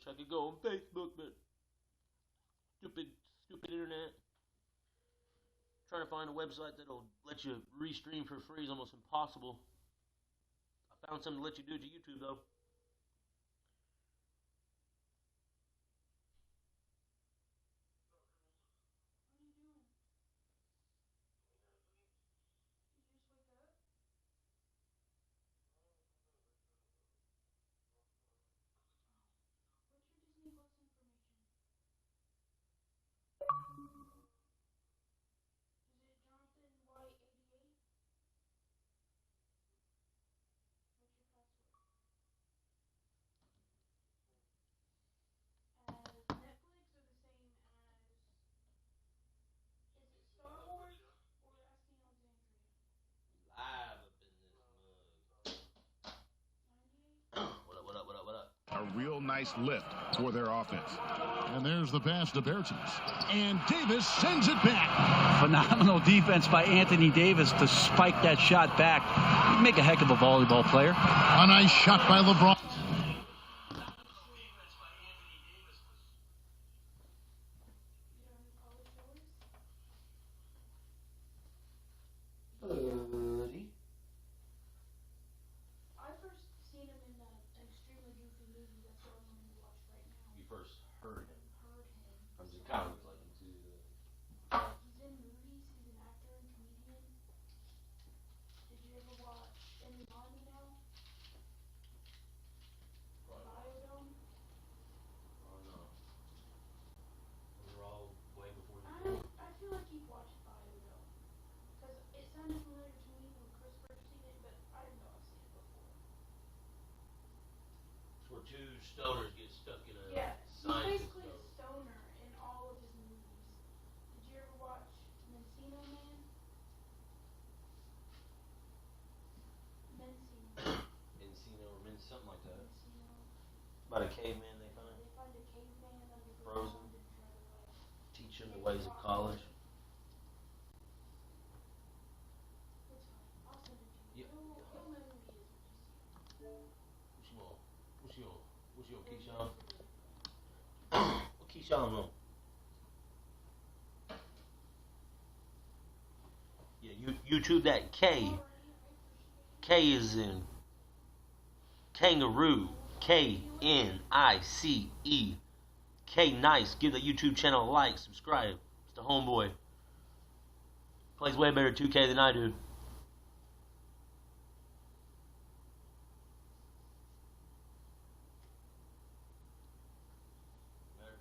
I could go on Facebook, but stupid internet. Trying to find a website that'll let you restream for free is almost impossible. I found something to let you do it to YouTube, though. A real nice lift for their offense. And there's the pass to Bertens. And Davis sends it back. Phenomenal defense by Anthony Davis to spike that shot back. He'd make a heck of a volleyball player. A nice shot by LeBron. Two stoners get stuck in a science. He's basically a stoner in all of his movies. Did you ever watch Mencino Man? Encino or something like that. Mencino. About a caveman they find. They find a caveman under the Frozen. ground and try to Teach him the ways of college. It's fine. I'll send it to you. Yeah. You'll know who he is when you see him. What's your Keyshawn? What Keyshawn on? Yeah, YouTube that K. K is in kangaroo. Knice. K nice. Give the YouTube channel a like, subscribe. It's the homeboy. Plays way better 2K than I do.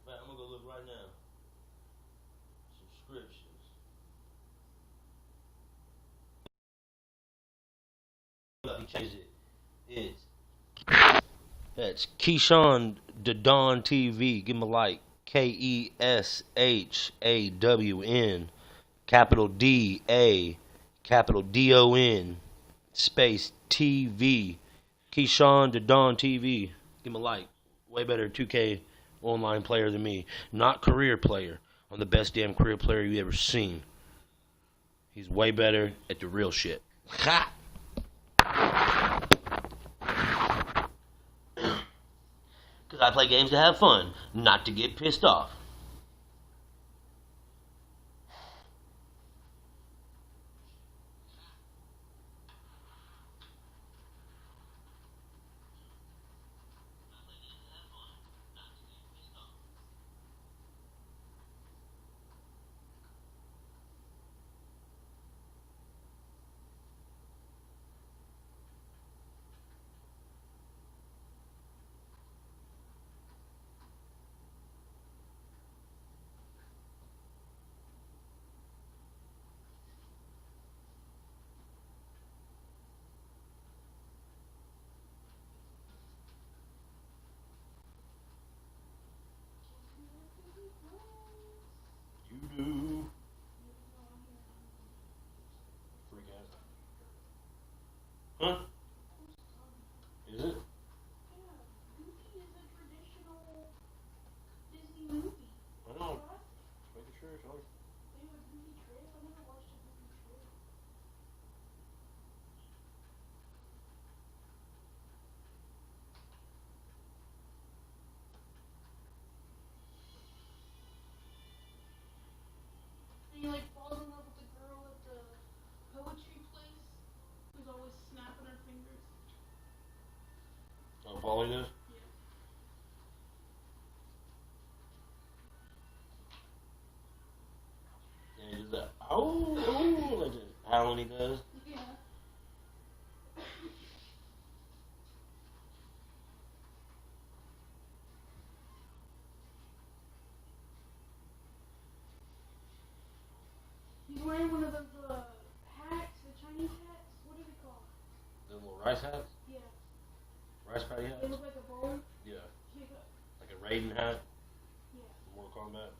I'm gonna go look right now. Subscriptions. He changed it. That's Keyshawn Dadon TV. Give him a like. KESHAWN. Capital DA. Capital DON. Space TV. Keyshawn Dadon TV. Give him a like. Way better 2K online player than me. Not career player. I'm the best damn career player you ever seen. He's way better at the real shit. Ha! Because I play games to have fun, not to get pissed off. all he does? Yeah. And he does that. Oh, like the howling he does. Yeah. He's wearing one of those hats, the Chinese hats. What are they called? The little rice hats? Yeah. Rice patty hats? They look like a bowl. Yeah. Yeah. Like a Raiden hat Yeah. from Mortal Kombat.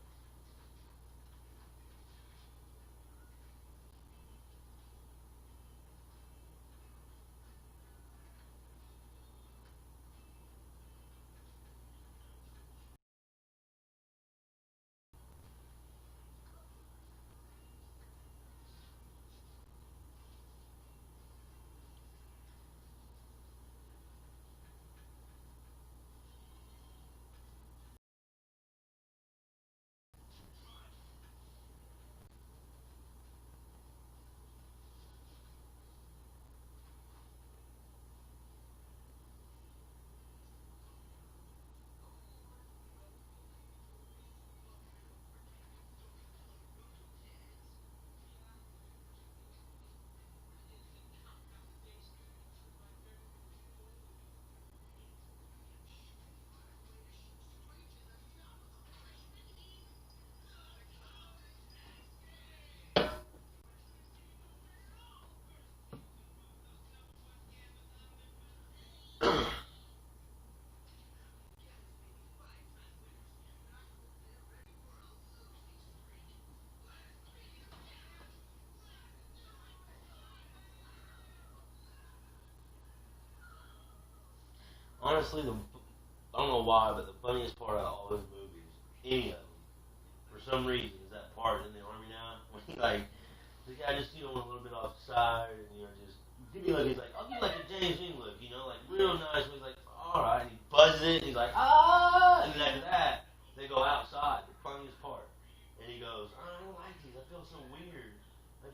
Honestly, I don't know why, but the funniest part out of all those movies, any of them, for some reason, is that part in the army now when he like the guy just went a little bit off the side and just give me like he's like I'll give you like a James Dean look, like real nice. He's like all right, and he buzzes it and he's like and then after that they go outside. The funniest part, and he goes I don't like these. I feel so weird. I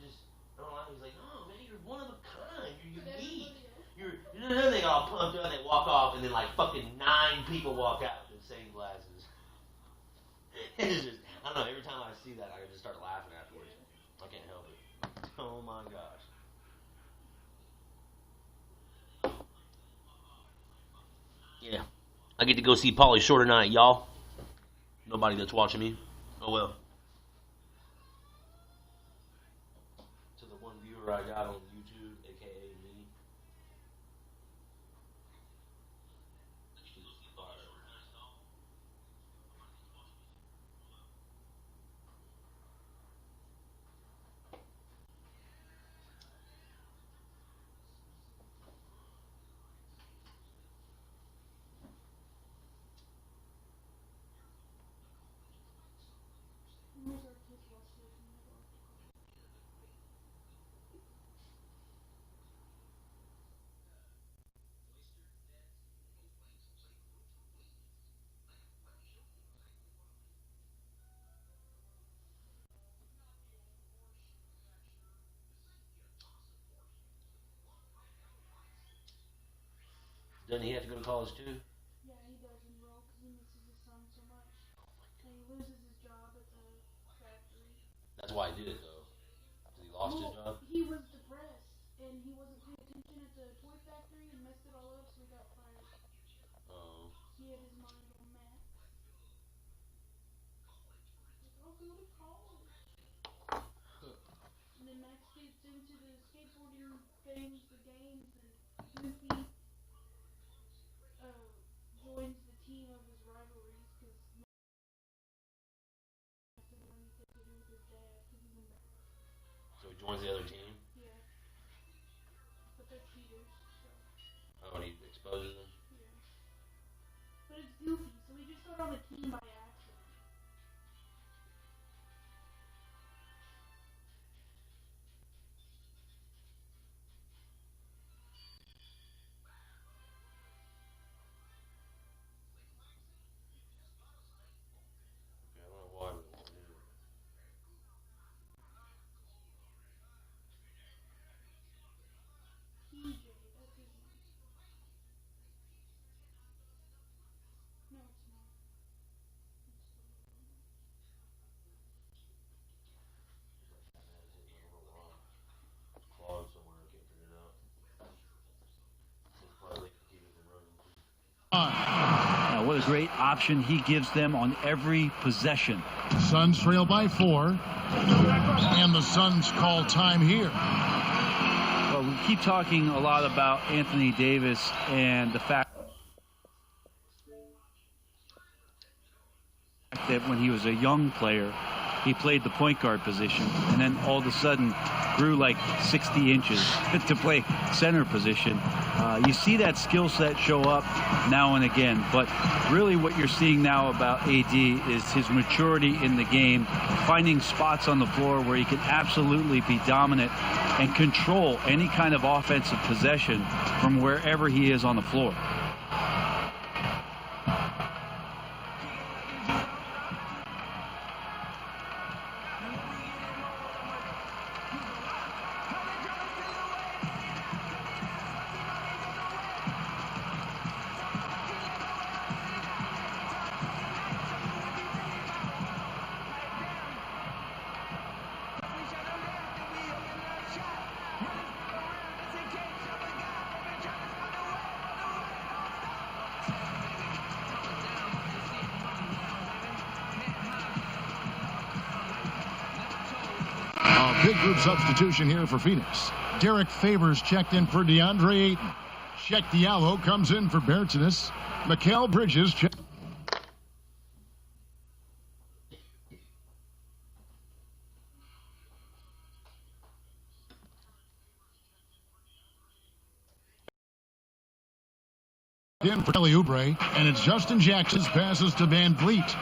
don't like. He's like no man, you're one of a kind. You're unique. And then they all pumped up, they walk off, and then like fucking 9 people walk out with the same glasses. It's just, I don't know, every time I see that, I just start laughing afterwards. I can't help it. Oh my gosh. Yeah. I get to go see Pauly Shore tonight, y'all. Nobody that's watching me. Oh well. To the one viewer I got on YouTube, aka me. Where's our kids watch this in the dark? Doesn't he have to go to college too? Yeah, he does enroll because he misses his son so much. And he loses his job at the factory. That's why he did it though. He lost his job. He was depressed and he wasn't paying attention at the toy factory and messed it all up, so he got fired. Oh. He had his mind on Max. Like, I'll go to college. And then Max gets into the skateboarding things, the games, and Goofy joins the team of his rivalries because Max doesn't want anything to do with his dad because he's embarrassed. So he joins the other team. Yeah, but they're cheaters, so Oh, and he exposes them. yeah. But it's Goofy, so he just got on the team by accident. Okay, I don't know why, but I want to do it. Now, what a great option he gives them on every possession. Suns trail by 4. And the Suns call time here. Well, we keep talking a lot about Anthony Davis and the fact that when he was a young player, he played the point guard position, and then all of a sudden grew like 60 inches to play center position. You see that skill set show up now and again, but really what you're seeing now about AD is his maturity in the game, finding spots on the floor where he can absolutely be dominant and control any kind of offensive possession from wherever he is on the floor. Big group substitution here for Phoenix. Derek Favors checked in for DeAndre Ayton. Sheck Diallo comes in for Bertans. Mikal Bridges checked. In for Kelly Oubre, and it's Justin Jackson's passes to Van Vliet.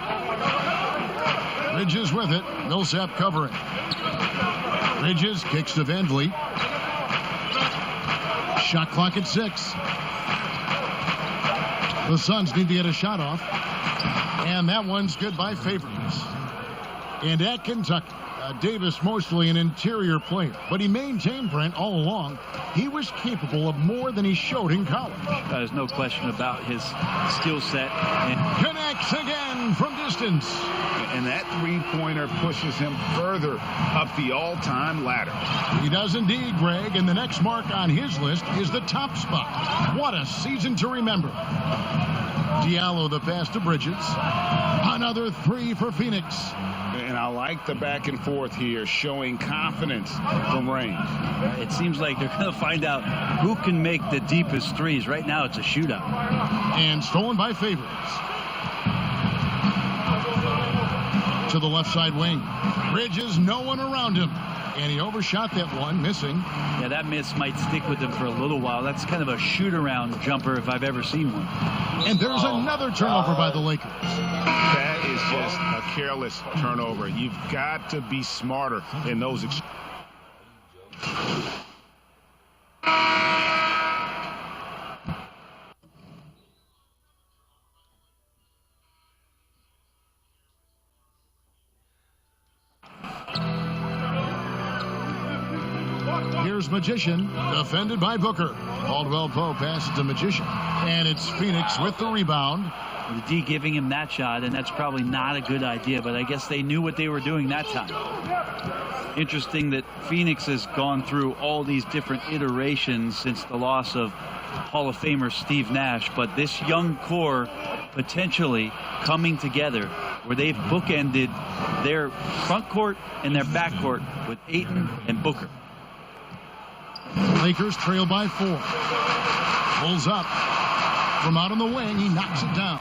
Bridges with it. Millsap covering. Bridges kicks to Van Vliet. Shot clock at 6. The Suns need to get a shot off. And that one's good by Favors. And at Kentucky, Davis mostly an interior player, but he maintained, Brent, all along he was capable of more than he showed in college. There's no question about his skill set. Connects again from distance. And that three-pointer pushes him further up the all-time ladder. He does indeed, Greg, and the next mark on his list is the top spot. What a season to remember. Diallo the pass to Bridges. Another 3 for Phoenix. And I like the back and forth here, showing confidence from range. It seems like they're going to find out who can make the deepest threes. Right now it's a shootout. And stolen by Favors. To the left side wing. Bridges, no one around him. And he overshot that one, missing. Yeah, that miss might stick with him for a little while. That's kind of a shoot-around jumper if I've ever seen one. And there's another turnover by the Lakers. That is just a careless turnover. You've got to be smarter in those. Here's Magician, defended by Booker. Caldwell Pope passes to Magician. And it's Phoenix with the rebound. The D giving him that shot, and that's probably not a good idea, but I guess they knew what they were doing that time. Interesting that Phoenix has gone through all these different iterations since the loss of Hall of Famer Steve Nash, but this young core potentially coming together where they've bookended their front court and their back court with Ayton and Booker. Lakers trail by 4. Pulls up. From out on the wing, he knocks it down.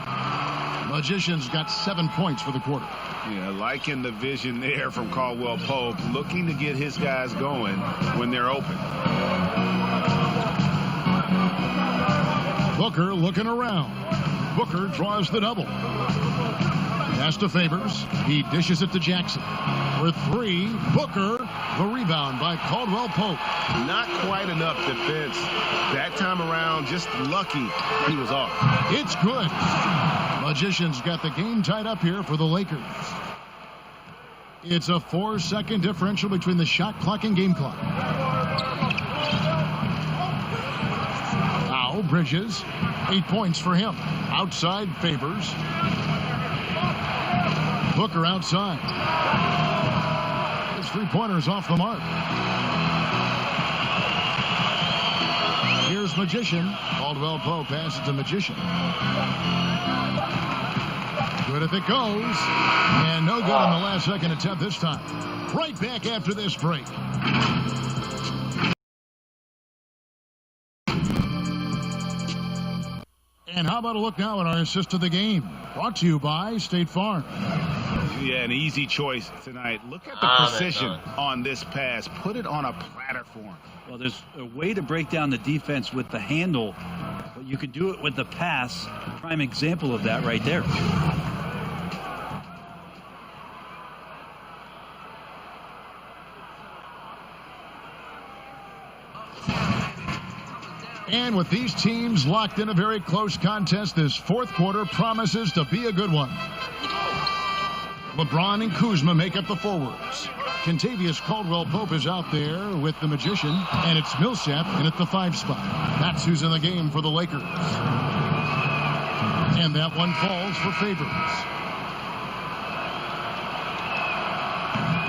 Magician's got 7 points for the quarter. Yeah, liking the vision there from Caldwell Pope, looking to get his guys going when they're open. Booker looking around. Booker draws the double. Pass to Favors. He dishes it to Jackson. For 3, Booker. The rebound by Caldwell Pope. Not quite enough defense that time around. Just lucky he was off. It's good. Magician's got the game tied up here for the Lakers. It's a 4-second differential between the shot clock and game clock. Now Bridges. 8 points for him. Outside Favors. Booker outside. His three-pointers off the mark. Here's Here's Magician. Caldwell Pope passes to Magician. Good if it goes. And no good on the last second attempt this time. Right back after this break. And how about a look now at our assist of the game? Brought to you by State Farm. Yeah, an easy choice tonight. Look at the precision on this pass. Put it on a platter form. Well, there's a way to break down the defense with the handle, but you could do it with the pass. Prime example of that right there. And with these teams locked in a very close contest, this fourth quarter promises to be a good one. LeBron and Kuzma make up the forwards. Kentavious Caldwell-Pope is out there with the Magician, and it's Millsap in at the 5 spot. That's who's in the game for the Lakers. And that one falls for Favors.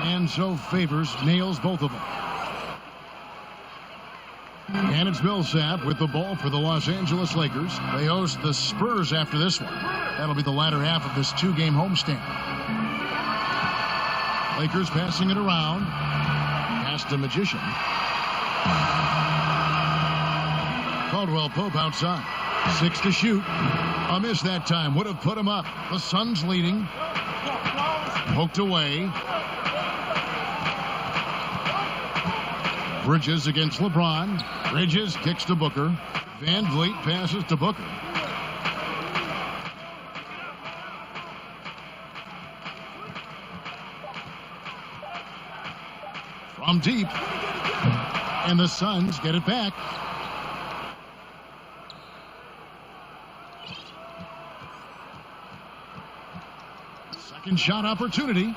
And so Favors nails both of them. And it's Millsap with the ball for the Los Angeles Lakers. They host the Spurs after this one. That'll be the latter half of this 2-game homestand. Lakers passing it around. Pass to Magician. Caldwell Pope outside. 6 to shoot. A miss that time. Would have put him up. The Suns leading. Poked away. Bridges against LeBron. Bridges kicks to Booker. Van Vliet passes to Booker. From deep. And the Suns get it back. Second shot opportunity.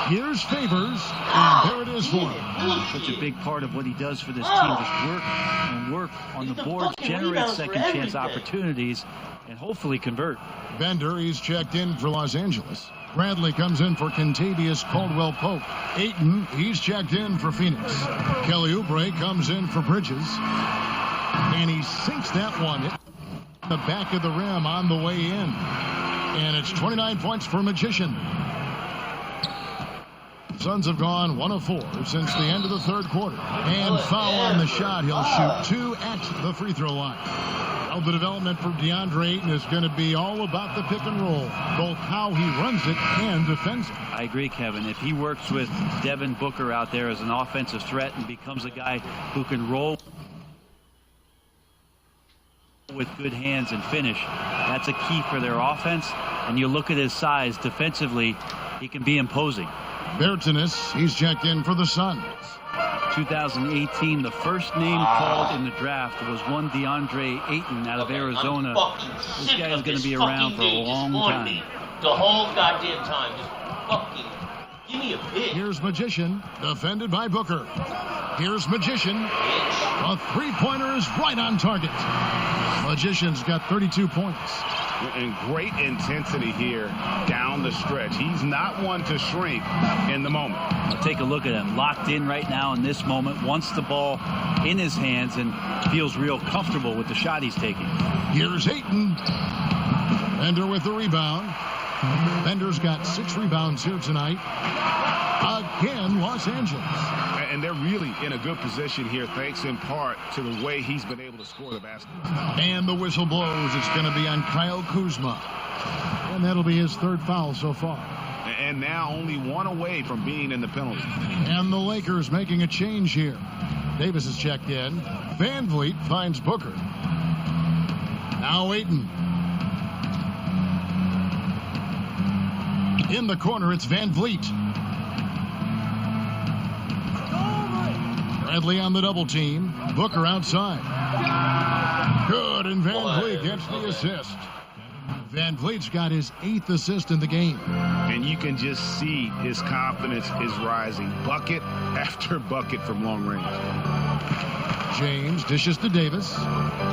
Here's Favors, and there it is for him. Such a big part of what he does for this team is work on the boards, generate second chance opportunities, and hopefully convert. Bender, he's checked in for Los Angeles. Bradley comes in for Kentavious Caldwell-Pope. Ayton, he's checked in for Phoenix. Kelly Oubre comes in for Bridges. And he sinks that one in the back of the rim on the way in. And it's 29 points for Magician. Suns have gone 1 of 4 since the end of the third quarter. And foul on the shot. He'll shoot 2 at the free throw line. Well, the development for DeAndre Ayton is going to be all about the pick and roll, both how he runs it and defends it. I agree, Kevin. If he works with Devin Booker out there as an offensive threat and becomes a guy who can roll with good hands and finish, that's a key for their offense. And you look at his size defensively, he can be imposing. Bertanis, he's checked in for the Suns. 2018, the first name called in the draft was one DeAndre Ayton out of Arizona. This guy is going to be around for a long time. The whole goddamn time. Just fucking give me a pitch. Here's Magician, defended by Booker. Here's Magician. A three-pointer is right on target. Magician's got 32 points. And great intensity here down the stretch. He's not one to shrink in the moment. Well, take a look at him. Locked in right now in this moment. Wants the ball in his hands and feels real comfortable with the shot he's taking. Here's Ayton. Bender with the rebound. Bender's got 6 rebounds here tonight. Again, Los Angeles. And they're really in a good position here, thanks in part to the way he's been able to score the basketball. And the whistle blows. It's going to be on Kyle Kuzma. And that'll be his 3rd foul so far. And now only 1 away from being in the penalty. And the Lakers making a change here. Davis is checked in. Van Vliet finds Booker. Now Ayton. In the corner, it's Van Vliet. Bradley on the double team. Booker outside. Good, and Van Vliet gets the assist. Van Vliet's got his 8th assist in the game. And you can just see his confidence is rising. Bucket after bucket from long range. James dishes to Davis.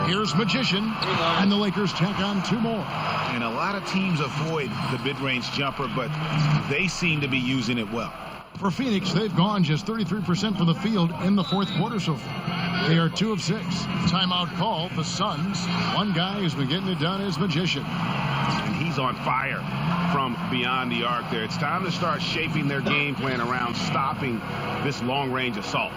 Here's Magician. And the Lakers tack on 2 more. And a lot of teams avoid the mid-range jumper, but they seem to be using it well. For Phoenix, they've gone just 33% from the field in the 4th quarter so far. They are 2 of 6. Timeout call, the Suns. One guy has been getting it done as Magician. And he's on fire from beyond the arc there. It's time to start shaping their game plan around stopping this long-range assault.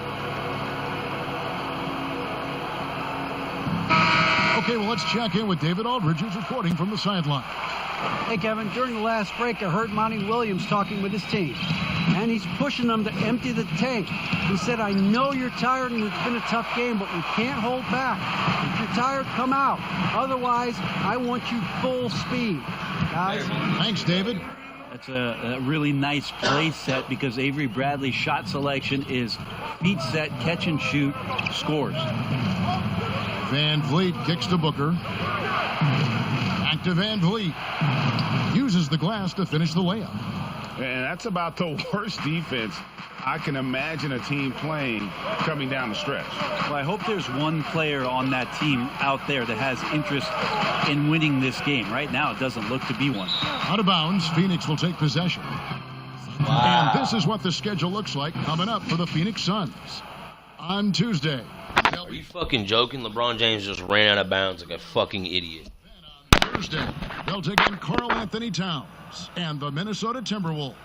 Okay, well, let's check in with David Aldridge, who's reporting from the sideline. Hey, Kevin, during the last break, I heard Monty Williams talking with his team, and he's pushing them to empty the tank. He said, I know you're tired and it's been a tough game, but we can't hold back. If you're tired, come out. Otherwise, I want you full speed. Guys. Thanks, David. That's a really nice play set because Avery Bradley's shot selection is feet set, catch and shoot, scores. Van Vliet kicks to Booker. Back to Van Vliet. Uses the glass to finish the layup. And that's about the worst defense I can imagine a team playing coming down the stretch. Well, I hope there's one player on that team out there that has interest in winning this game. Right now, it doesn't look to be one. Out of bounds, Phoenix will take possession. Wow. And this is what the schedule looks like coming up for the Phoenix Suns. On Tuesday. Are you fucking joking? LeBron James just ran out of bounds like a fucking idiot. Thursday, they'll take on Karl Anthony Towns and the Minnesota Timberwolves.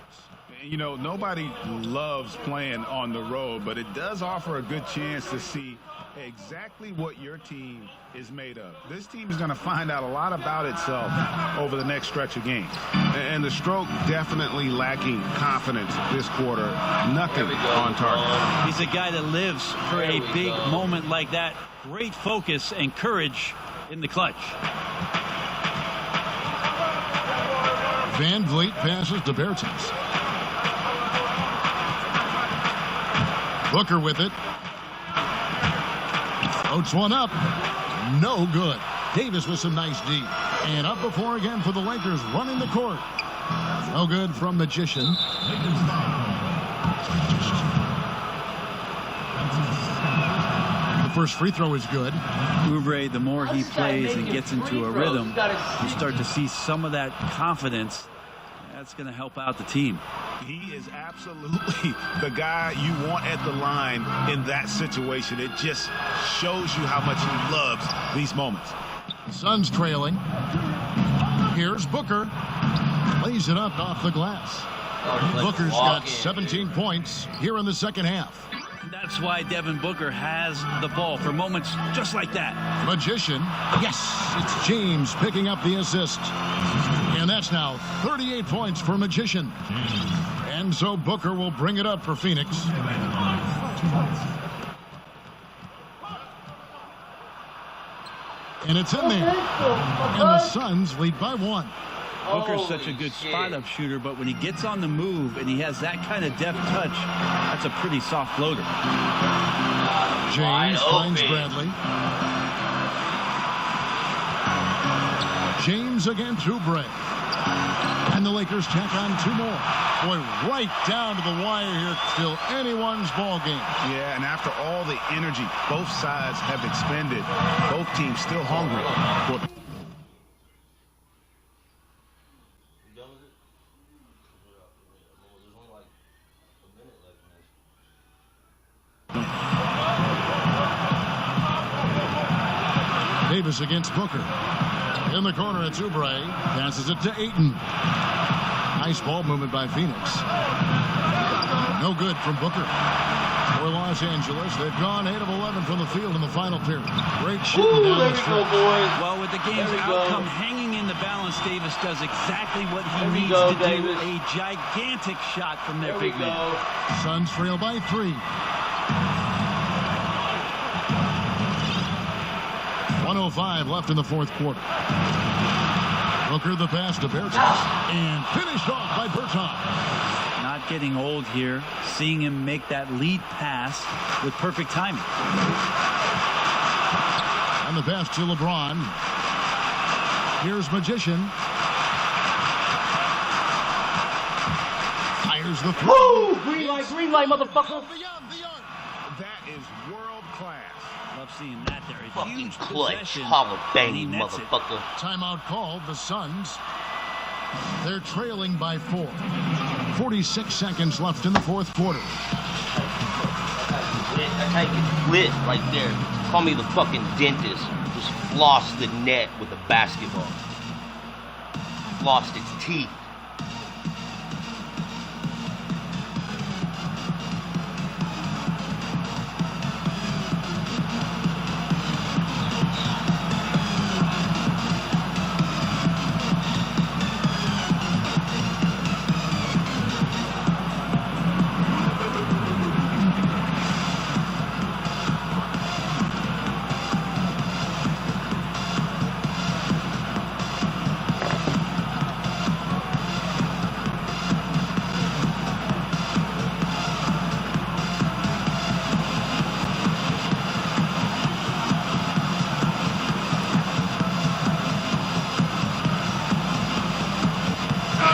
You know, nobody loves playing on the road, but it does offer a good chance to see exactly what your team is made of. This team is going to find out a lot about itself over the next stretch of games. And the Stroke definitely lacking confidence this quarter. Nothing on target. He's a guy that lives for a big moment like that. Great focus and courage in the clutch. Van Vliet passes to Bertens. Booker with it. Floats one up. No good. Davis with some nice D. And up before again for the Lakers running the court. No good from Magician. The first free throw is good. Oubre, the more he plays and gets into a rhythm, you start to see some of that confidence. That's going to help out the team. He is absolutely the guy you want at the line in that situation. It just shows you how much he loves these moments. Suns trailing. Here's Booker. Lays it up off the glass. Booker's got 17 points here in the second half. That's why Devin Booker has the ball for moments just like that. Magician. Yes, it's James picking up the assist. And that's now 38 points for Magician. And so Booker will bring it up for Phoenix. And it's in there. And the Suns lead by 1. Booker's such a good spot-up shooter, but when he gets on the move and he has that kind of deft touch, that's a pretty soft floater. James finds Bradley. James against Oubre. And the Lakers tack on 2 more. Boy, right down to the wire here. Still anyone's ball game. Yeah, and after all the energy both sides have expended, both teams still hungry for Davis against Booker. In the corner, it's Oubre. Passes it to Ayton. Nice ball movement by Phoenix. No good from Booker. For Los Angeles, they've gone 8 of 11 from the field in the final period. Great shooting down the stretch. Well, with the game's outcome hanging in the balance, Davis does exactly what he needs to do. A gigantic shot from their big man. Suns trail by 3. 1:05 left in the fourth quarter. Booker the pass to Bertans. And finished off by Bertans. Not getting old here. Seeing him make that lead pass with perfect timing. And the pass to LeBron. Here's Magician. Fires the throw. Green light, motherfucker. Beyond the arc. that is world class. Love seeing that there. A Fucking huge clutch, possession, Hall of and he Fame, nets it. motherfucker. Timeout called. The Suns. They're trailing by 4. 46 seconds left in the fourth quarter. That's how you get lit right there. Call me the fucking dentist. Just floss the net with a basketball. Flossed its teeth.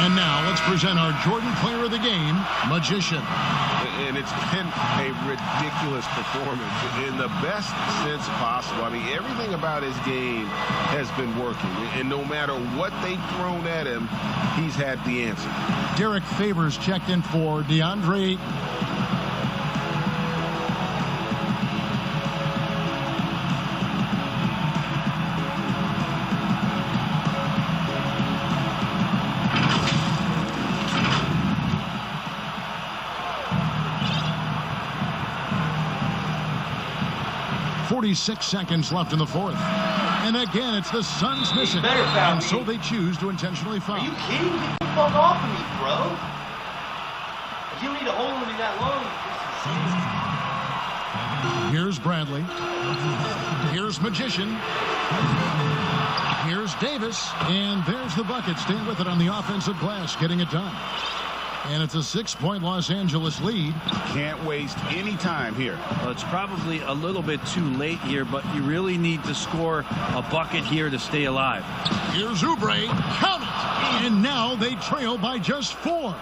And now let's present our Jordan Player of the Game, Magician. And it's been a ridiculous performance in the best sense possible. I mean, everything about his game has been working. And no matter what they've thrown at him, he's had the answer. Derek Favors checked in for DeAndre. .46 left in the fourth. And again, it's the Suns missing. And so they choose to intentionally foul. Are you kidding? Get the fuck off of me, bro. You don't need to hold me that long. Here's Bradley. Here's Magician. Here's Davis. And there's the bucket. Staying with it on the offensive glass, getting it done. And it's a 6-point Los Angeles lead. Can't waste any time here. Well, it's probably a little bit too late here, but you really need to score a bucket here to stay alive. Here's Oubre. Count it. And now they trail by just 4.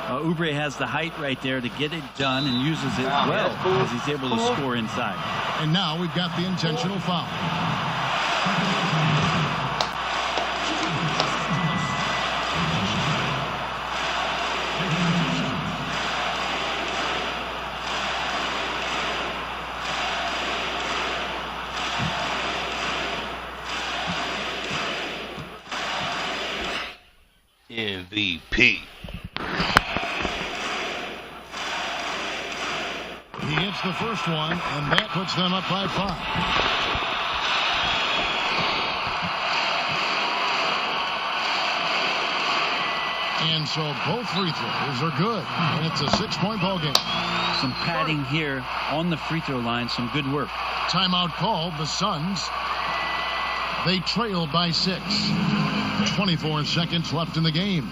Oubre has the height right there to get it done and uses it well as he's able to score inside. And now we've got the intentional foul. MVP. He hits the first one, and that puts them up by 5. And so both free throws are good, and it's a 6-point ball game. Some padding here on the free throw line, some good work. Timeout called, the Suns. They trail by 6. 24 seconds left in the game.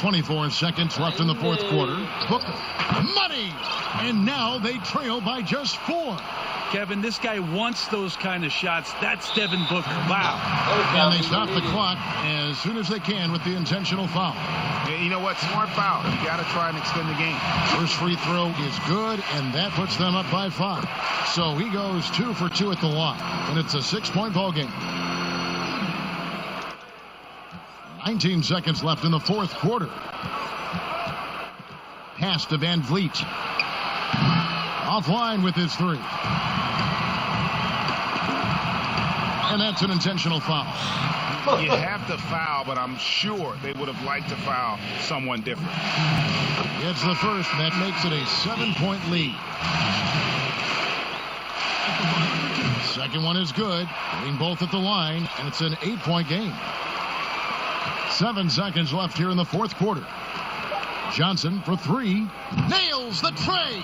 .24 seconds left in the fourth quarter. Booker, money! And now they trail by just 4. Kevin, this guy wants those kind of shots. That's Devin Booker. Wow. And they stop the clock as soon as they can with the intentional foul. Yeah, you know what? Smart foul. You got to try and extend the game. First free throw is good, and that puts them up by 5. So he goes 2 for 2 at the line, and it's a 6-point ball game. 19 seconds left in the fourth quarter. Pass to Van Vliet. Offline with his 3. And that's an intentional foul. You have to foul, but I'm sure they would have liked to foul someone different. It's the first, and that makes it a 7-point lead. Second one is good. Hitting both at the line, and it's an 8-point game. 7 seconds left here in the fourth quarter. Johnson for 3. Nails the tray.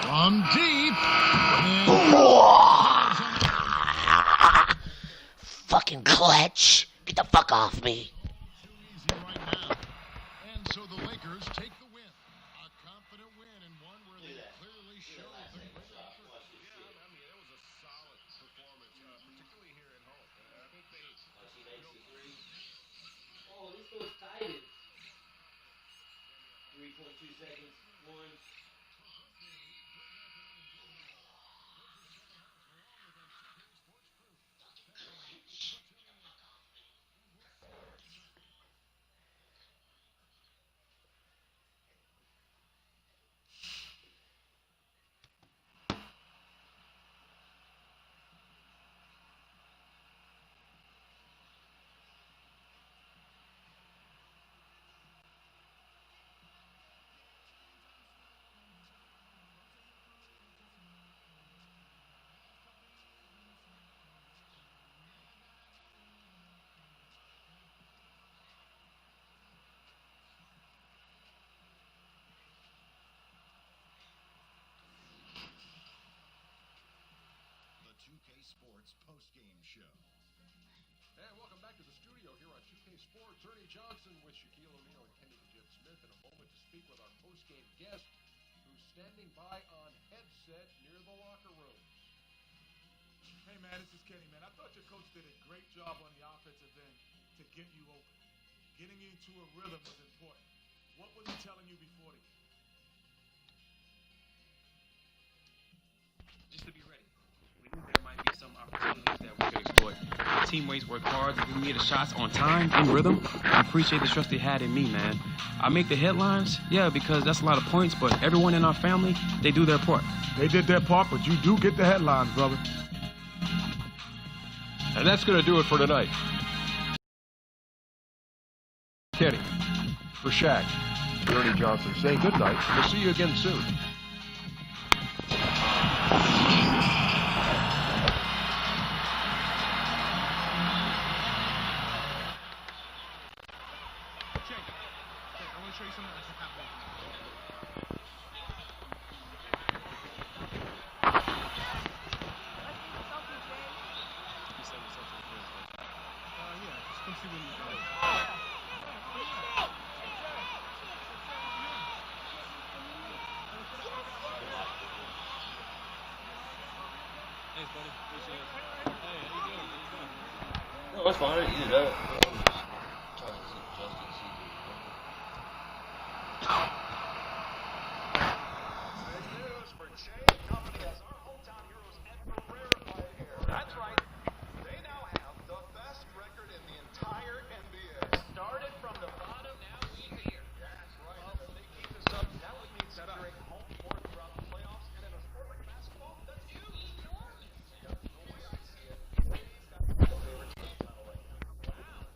From deep. Fucking clutch. Get the fuck off me. Too easy right now. And so the Lakers take the win. A confident win, and one where they clearly showed the great effort. Yeah, I mean, it was a solid performance, particularly here at home. I think they... Oh, this goes tight. 3.2 seconds. 1. The 2K Sports postgame show. And welcome back to the studio here on 2K Sports. Ernie Johnson with Shaquille O'Neal and Kenny the Jet Smith in a moment to speak with our postgame guest who's standing by on headset near the locker rooms. Hey, man, this is Kenny, man. I thought your coach did a great job on the offensive end to get you open. Getting you into a rhythm was important. What was he telling you before the game? Just to be ready. We knew there might be some opportunities that we could exploit. The teammates worked hard to give me the shots on time, in rhythm. I appreciate the trust they had in me, man. I make the headlines, yeah, because that's a lot of points, but everyone in our family, they do their part. They did their part, but you do get the headlines, brother. And that's going to do it for tonight. Kenny, for Shaq, Ernie Johnson saying good night. We'll see you again soon. No, that's fine. I didn't do that. That's right. They now have the best record in the entire NBA. Started from the bottom, now we here. That's right. Well, if they keep this up, that would mean securing home court throughout the playoffs. And in a sport like basketball, that's huge. Enormous. The way I see it, they've got the favorite team title right now. Wow.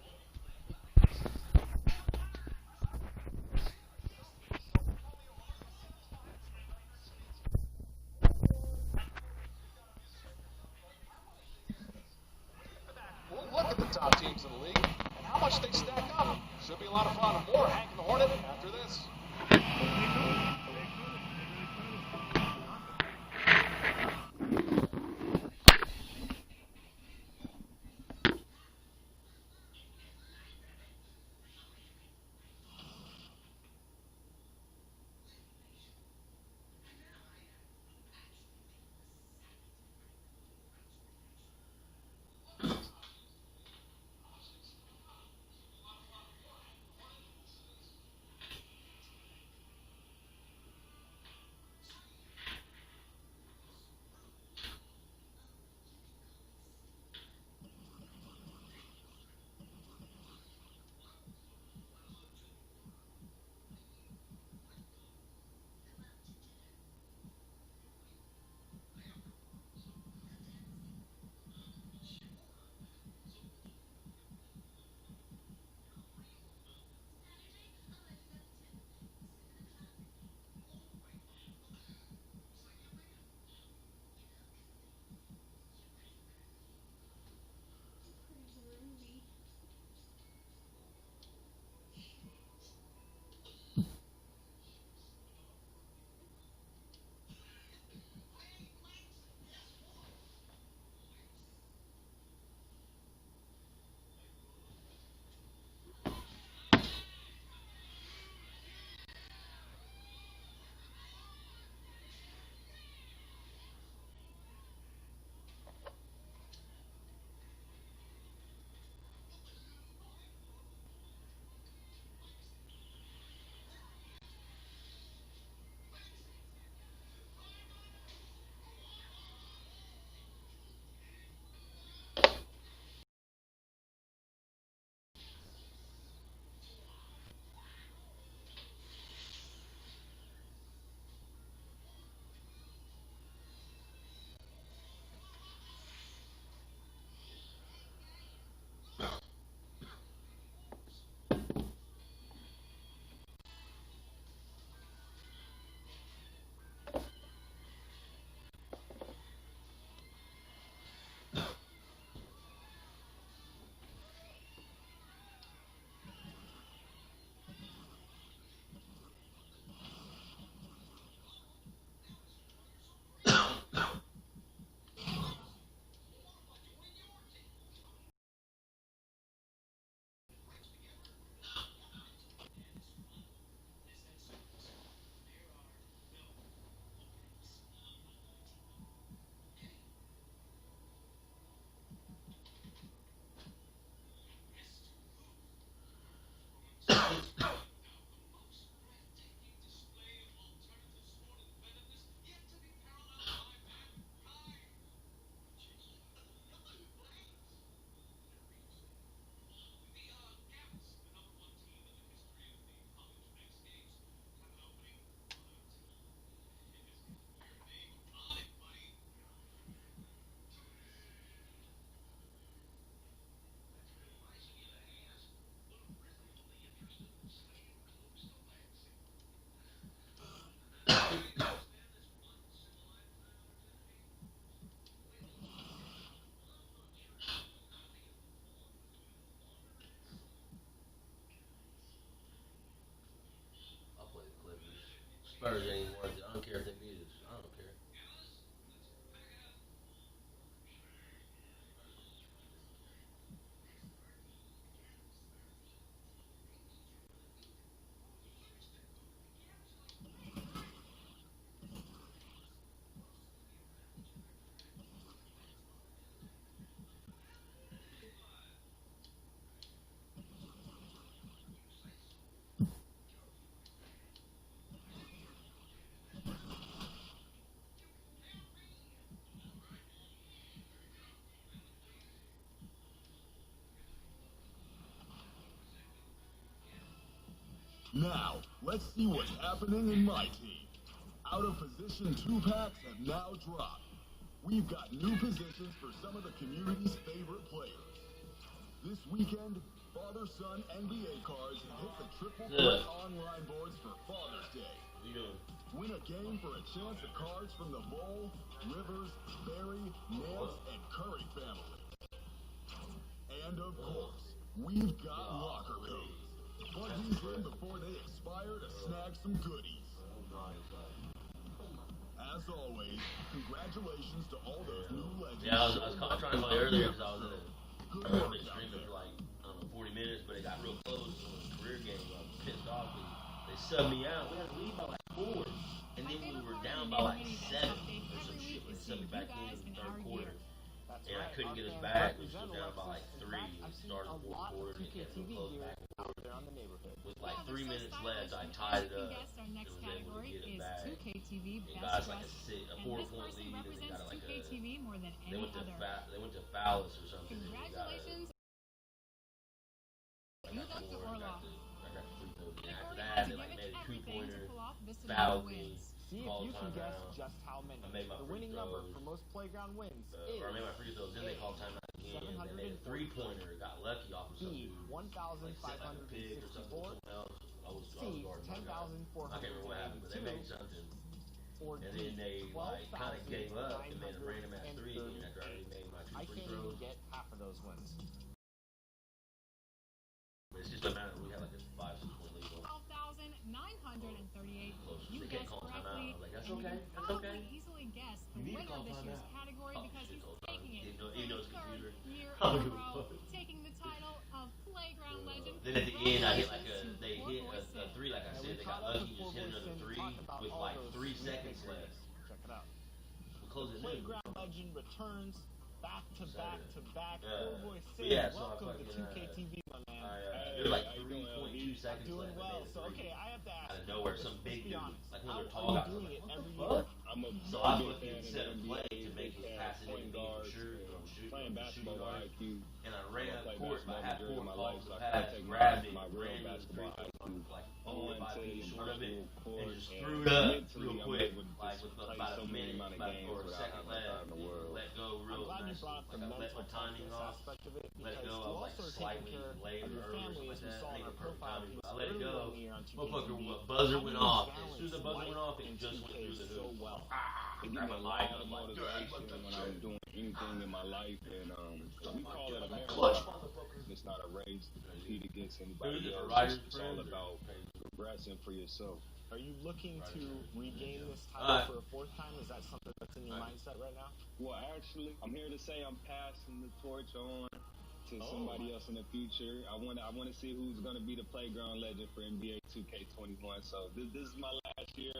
Spurs ain't worth it. I don't care if they beat us. I don't care. Now, let's see what's happening in my team. Out of position 2-packs have now dropped. We've got new positions for some of the community's favorite players. This weekend, father-son NBA cards hit the triple threat online boards for Father's Day. Win a game for a chance at cards from the Bowl, Rivers, Berry, Nance, and Curry family. And of course, we've got locker codes. Plug these in before they expire to snag some goodies. As always, congratulations to all those new legends. Yeah, I was trying to call you earlier because I was in I've been streaming for like, I don't know, 40 minutes, but it got real close to the career game. I was pissed off because they subbed me out. We had to leave by like 4. And then we were down by like 7 or some shit. They subbed me back in the third quarter. And I couldn't get us back. We were still down by like 3. We started the fourth quarter and it kept real close back and forth. With like 3 minutes left, I tied it up and was able to get it back. And got us like a 4-point lead. And they got like a, they went to foul us or something. And we got a, I got the free throws. And after that, they like made a 2-pointer, fouled me, called timeout. I made my free throws. Or I made my free throws, then they called timeout again. And they made a 3-pointer, got lucky off of something. Like set like a pick or something else. I was guarding my guy. I can't remember what happened, but they made something. And then they like kind of gave up and made a random ass 3 again after I already made my 2 free throws. It's just a matter of we had like a 5-6 point lead. 12,938. You guessed correctly. I was like, that's okay. That's okay. Easily guessed the You need to winner call of this year's timeout. category because he's taking it Even for though the it's third computer. year in I don't a give a row, fuck. taking the title of Playground Legend. Then at the end, I hit like they hit a 3, like I said. They got lucky, just hit another 3 with like 3 seconds left. We'll close it in. Playground Legend returns back to back to back. Boy, Yeah, so welcome I to fucking, 2K TV, my man. There's like 3.2 seconds Doing left. well. So okay, I have to ask. Out of nowhere, some big dude, like one of their tall How guys. are you doing it What every the year? fuck? So I fucking set a play to make his passing in for sure. Playing basketball with IQ. And I ran up court, but I had 4 my calls life, to so I pass, take grabbed it, my real ran into the basketball free throw IQ line, like on 5 to feet short of it, court and just and threw it up mentally, real I'm quick, able to like just with play about so a many minute, amount of about games or a without second having the time left, in the world. let go real I'm glad you nice, brought up the like I let mental my timing toughness off, aspect of it let because go, you I was also like are taking slightly care late of or your early or family something as we like saw that. I in need our a perfect profile timing, piece but I let it earlier go. in the year on 2K Motherfucker, TV. buzzer went off. As Balance soon as the buzzer went off, it in just went 2K through the so hoop. well. It gives me a lot of motivation when I'm doing anything in my life, and we call it a marathon. It's not a race to compete against anybody else. It's all about progressing for yourself. Are you looking to regain this title for a 4th time? Is that something that's in your mindset right now? Well, actually, I'm here to say I'm passing the torch on to somebody else in the future. I want to see who's going to be the playground legend for NBA 2K21. So this is my last year.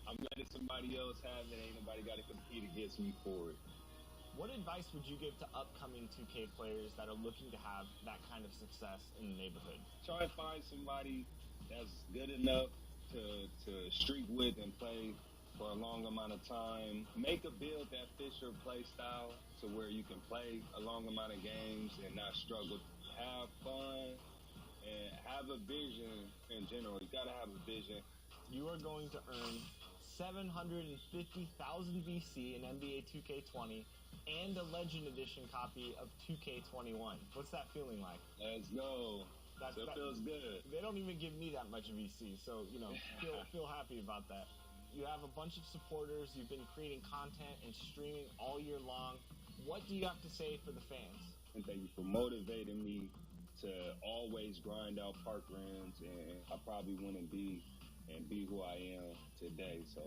I'm letting somebody else have it. Ain't nobody got to compete against me for it. What advice would you give to upcoming 2K players that are looking to have that kind of success in the neighborhood? Try and find somebody that's good enough to streak with and play for a long amount of time. Make a build that fits your play style to where you can play a long amount of games and not struggle. Have fun and have a vision in general. You gotta have a vision. You are going to earn 750,000 VC in NBA 2K20 and a Legend Edition copy of 2K21. What's that feeling like? Let's go. That feels good. They don't even give me that much VC, so feel happy about that. You have a bunch of supporters. You've been creating content and streaming all year long. What do you have to say for the fans? And thank you for motivating me to always grind out park runs, and I probably wouldn't be and be who I am today. So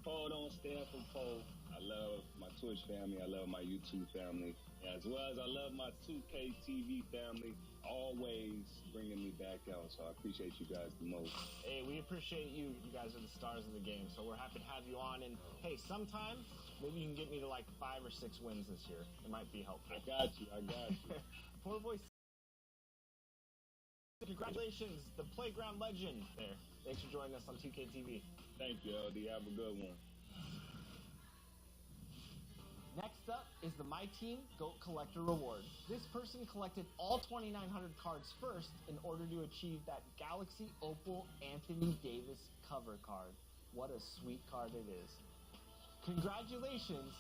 pole don't stand for pole. I love my Twitch family. I love my YouTube family, as well as I love my 2K TV family, always bringing me back out. So I appreciate you guys the most. Hey, we appreciate you. You guys are the stars of the game, so we're happy to have you on. And hey, sometime maybe you can get me to like 5 or 6 wins this year. It might be helpful. I got you. I got you. Poor boy. Congratulations, the playground legend there. Thanks for joining us on 2K TV. Thank you, LD. Have a good one. Next up is the My Team GOAT Collector Reward. This person collected all 2,900 cards first in order to achieve that Galaxy Opal Anthony Davis cover card. What a sweet card it is. Congratulations,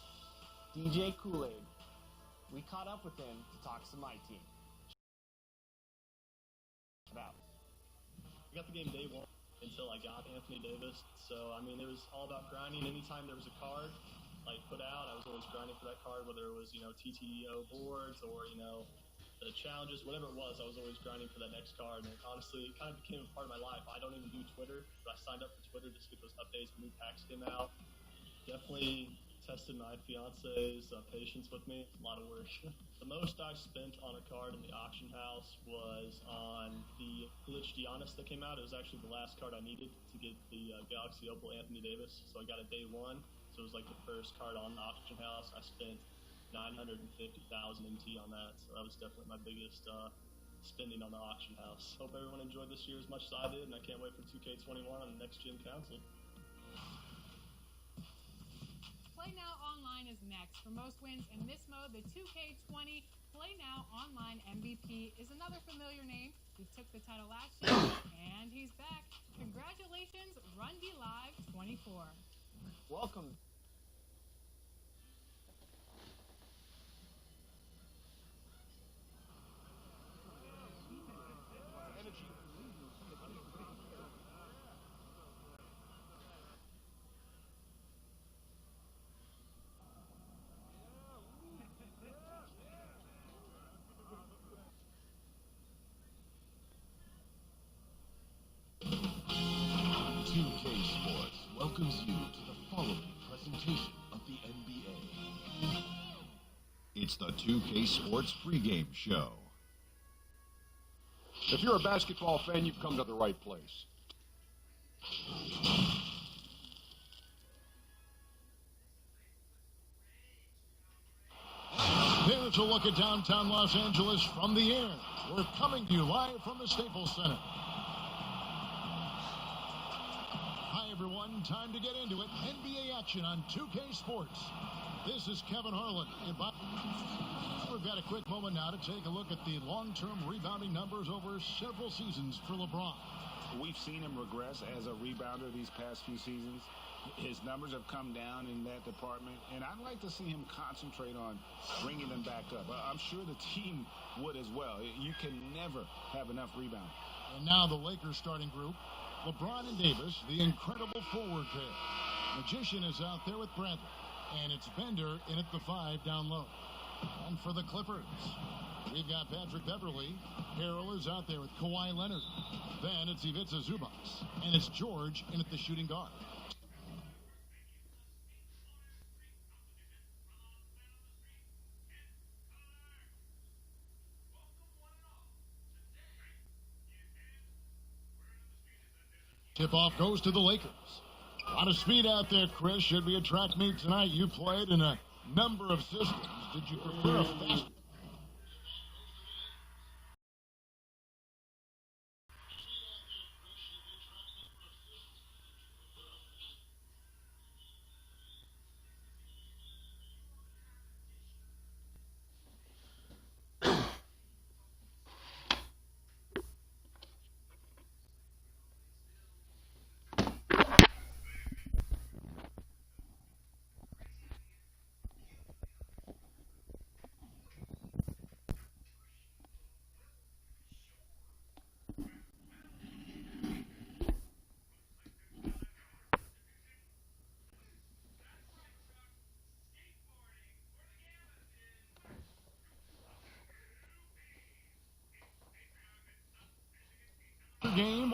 DJ Kool-Aid. We caught up with him to talk some My Team. I got the game day one until I got Anthony Davis. So, I mean, it was all about grinding. Anytime there was a card like put out, I was always grinding for that card, whether it was, you know, TTO boards or, you know, the challenges, whatever it was, I was always grinding for that next card. And honestly, it kind of became a part of my life. I don't even do Twitter, but I signed up for Twitter just to get those updates when new packs came out. Definitely tested my fiance's patience with me. A lot of work. The most I spent on a card in the auction house was on the Glitch Giannis that came out. It was actually the last card I needed to get the Galaxy Opal Anthony Davis. So I got it day one. So it was like the first card on the auction house. I spent 950,000 MT on that. So that was definitely my biggest spending on the auction house. Hope everyone enjoyed this year as much as I did, and I can't wait for 2K21 on the next gen console. Play Now Online is next. For most wins in this mode, the 2K20 Play Now Online MVP is another familiar name. He took the title last year, and he's back. Congratulations, Rundy Live 24. Welcome. Welcomes you to the following presentation of the NBA. It's the 2K Sports pregame show. If you're a basketball fan, you've come to the right place. There's a look at downtown Los Angeles from the air. We're coming to you live from the Staples Center. Hi, everyone. Time to get into it. NBA action on 2K Sports. This is Kevin Harlan. We've got a quick moment now to take a look at the long-term rebounding numbers over several seasons for LeBron. We've seen him regress as a rebounder these past few seasons. His numbers have come down in that department, and I'd like to see him concentrate on bringing them back up. I'm sure the team would as well. You can never have enough rebounding. And now the Lakers starting group. LeBron and Davis, the incredible forward pair. Magician is out there with Bradley, and it's Bender in at the 5 down low. And for the Clippers, we've got Patrick Beverly. Harrell is out there with Kawhi Leonard. Then it's Ivica Zubac, and it's George in at the shooting guard. Tip-off goes to the Lakers. A lot of speed out there, Chris. Should be a track meet tonight. You played in a number of systems. Did you prefer a fast?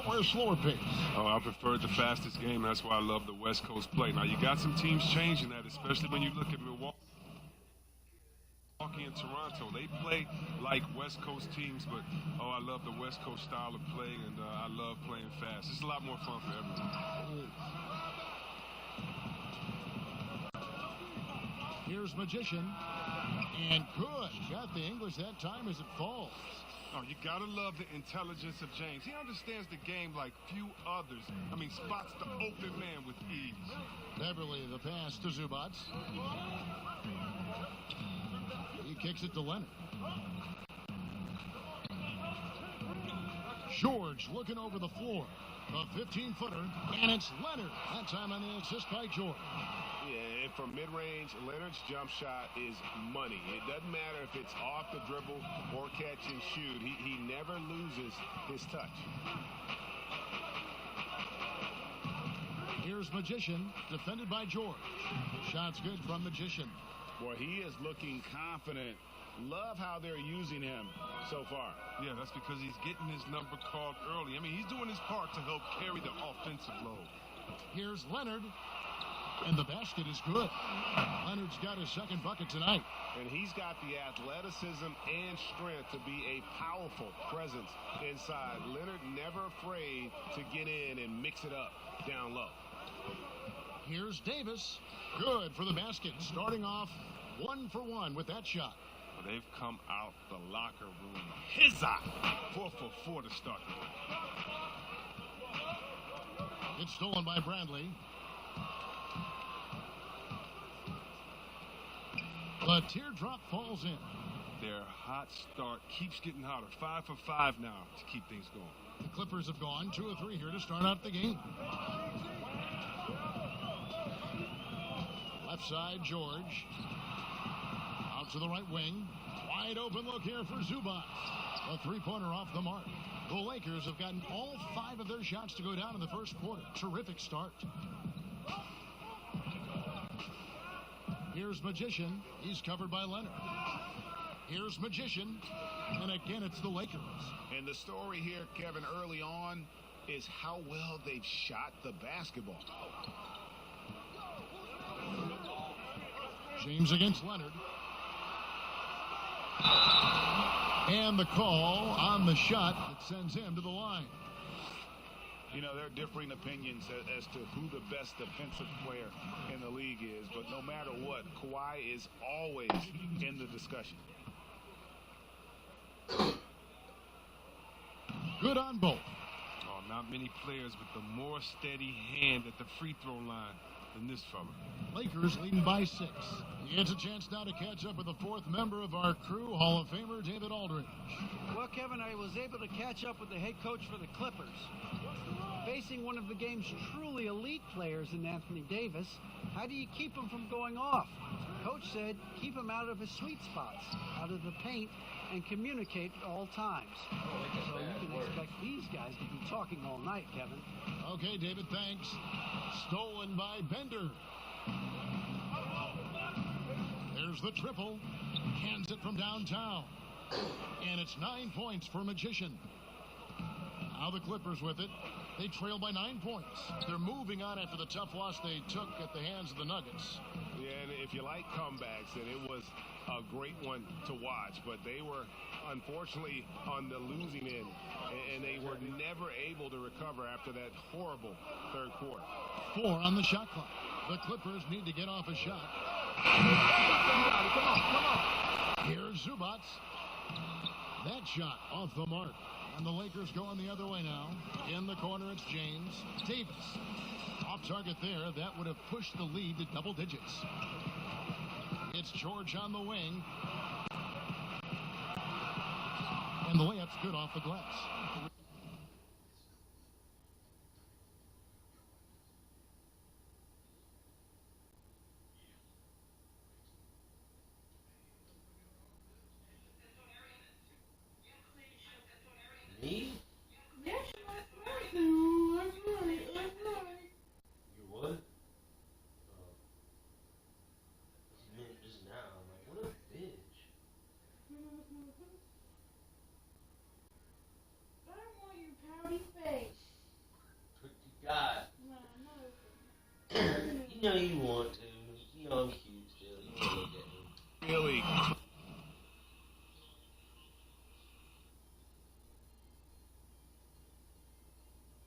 or a slower pace? Oh, I prefer the fastest game. That's why I love the West Coast play. Now, you got some teams changing that, especially when you look at Milwaukee and Toronto. They play like West Coast teams, but, I love the West Coast style of play, and I love playing fast. It's a lot more fun for everyone. Here's Magician. And good. Got the English that time as it falls. Oh, you got to love the intelligence of James. He understands the game like few others. I mean, spots the open man with ease. Beverly, the pass to Zubac. He kicks it to Leonard. George looking over the floor. A 15-footer, and it's Leonard. That time on the assist by George. Yeah, and from mid-range, Leonard's jump shot is money. It doesn't matter if it's off the dribble or catch and shoot. He never loses his touch. Here's Magician, defended by George. Shot's good from Magician. Boy, he is looking confident. Love how they're using him so far. Yeah, that's because he's getting his number called early. I mean, he's doing his part to help carry the offensive load. Here's Leonard, and the basket is good. Leonard's got his second bucket tonight. And he's got the athleticism and strength to be a powerful presence inside. Leonard never afraid to get in and mix it up down low. Here's Davis. Good for the basket. Starting off 1 for 1 with that shot. Well, they've come out the locker room. His eye. 4 for 4 to start. It's stolen by Bradley. The teardrop falls in. Their hot start keeps getting hotter. 5 for 5 now to keep things going. The Clippers have gone 2 of 3 here to start out the game. Left side, George. Out to the right wing. Wide open look here for Zubac. A three-pointer off the mark. The Lakers have gotten all 5 of their shots to go down in the first quarter. Terrific start. Here's Magician. He's covered by Leonard. Here's Magician. And again, it's the Lakers. And the story here, Kevin, early on is how well they've shot the basketball. James against Leonard. And the call on the shot that sends him to the line. You know, there are differing opinions as to who the best defensive player in the league is. But no matter what, Kawhi is always in the discussion. Good on both. Oh, not many players with the more steady hand at the free throw line than this fella. Lakers leading by 6. He gets a chance now to catch up with the 4th member of our crew, Hall of Famer David Aldridge. Well, Kevin, I was able to catch up with the head coach for the Clippers. Facing one of the game's truly elite players in Anthony Davis, how do you keep him from going off? Coach said keep him out of his sweet spots, out of the paint, and communicate at all times. So you can expect these guys to be talking all night, Kevin. Okay, David, thanks. Stolen by Bender. There's the triple. Hands it from downtown. And it's 9 points for Magician. Now the Clippers with it. They trail by 9 points. They're moving on after the tough loss they took at the hands of the Nuggets. Yeah, and if you like comebacks, then it was a great one to watch. But they were, unfortunately, on the losing end. And they were never able to recover after that horrible third quarter. 4 on the shot clock. The Clippers need to get off a shot. Here's Zubac. That shot off the mark. And the Lakers going the other way now. In the corner, it's James. Davis. Off target there. That would have pushed the lead to double digits. It's George on the wing. And the layup's good off the glass. Me? Yes, that's right. No, that's right. That's right. You what? Just now. I'm like, what a bitch. That know you want to. You know I'm cute still. You want to look at me. Really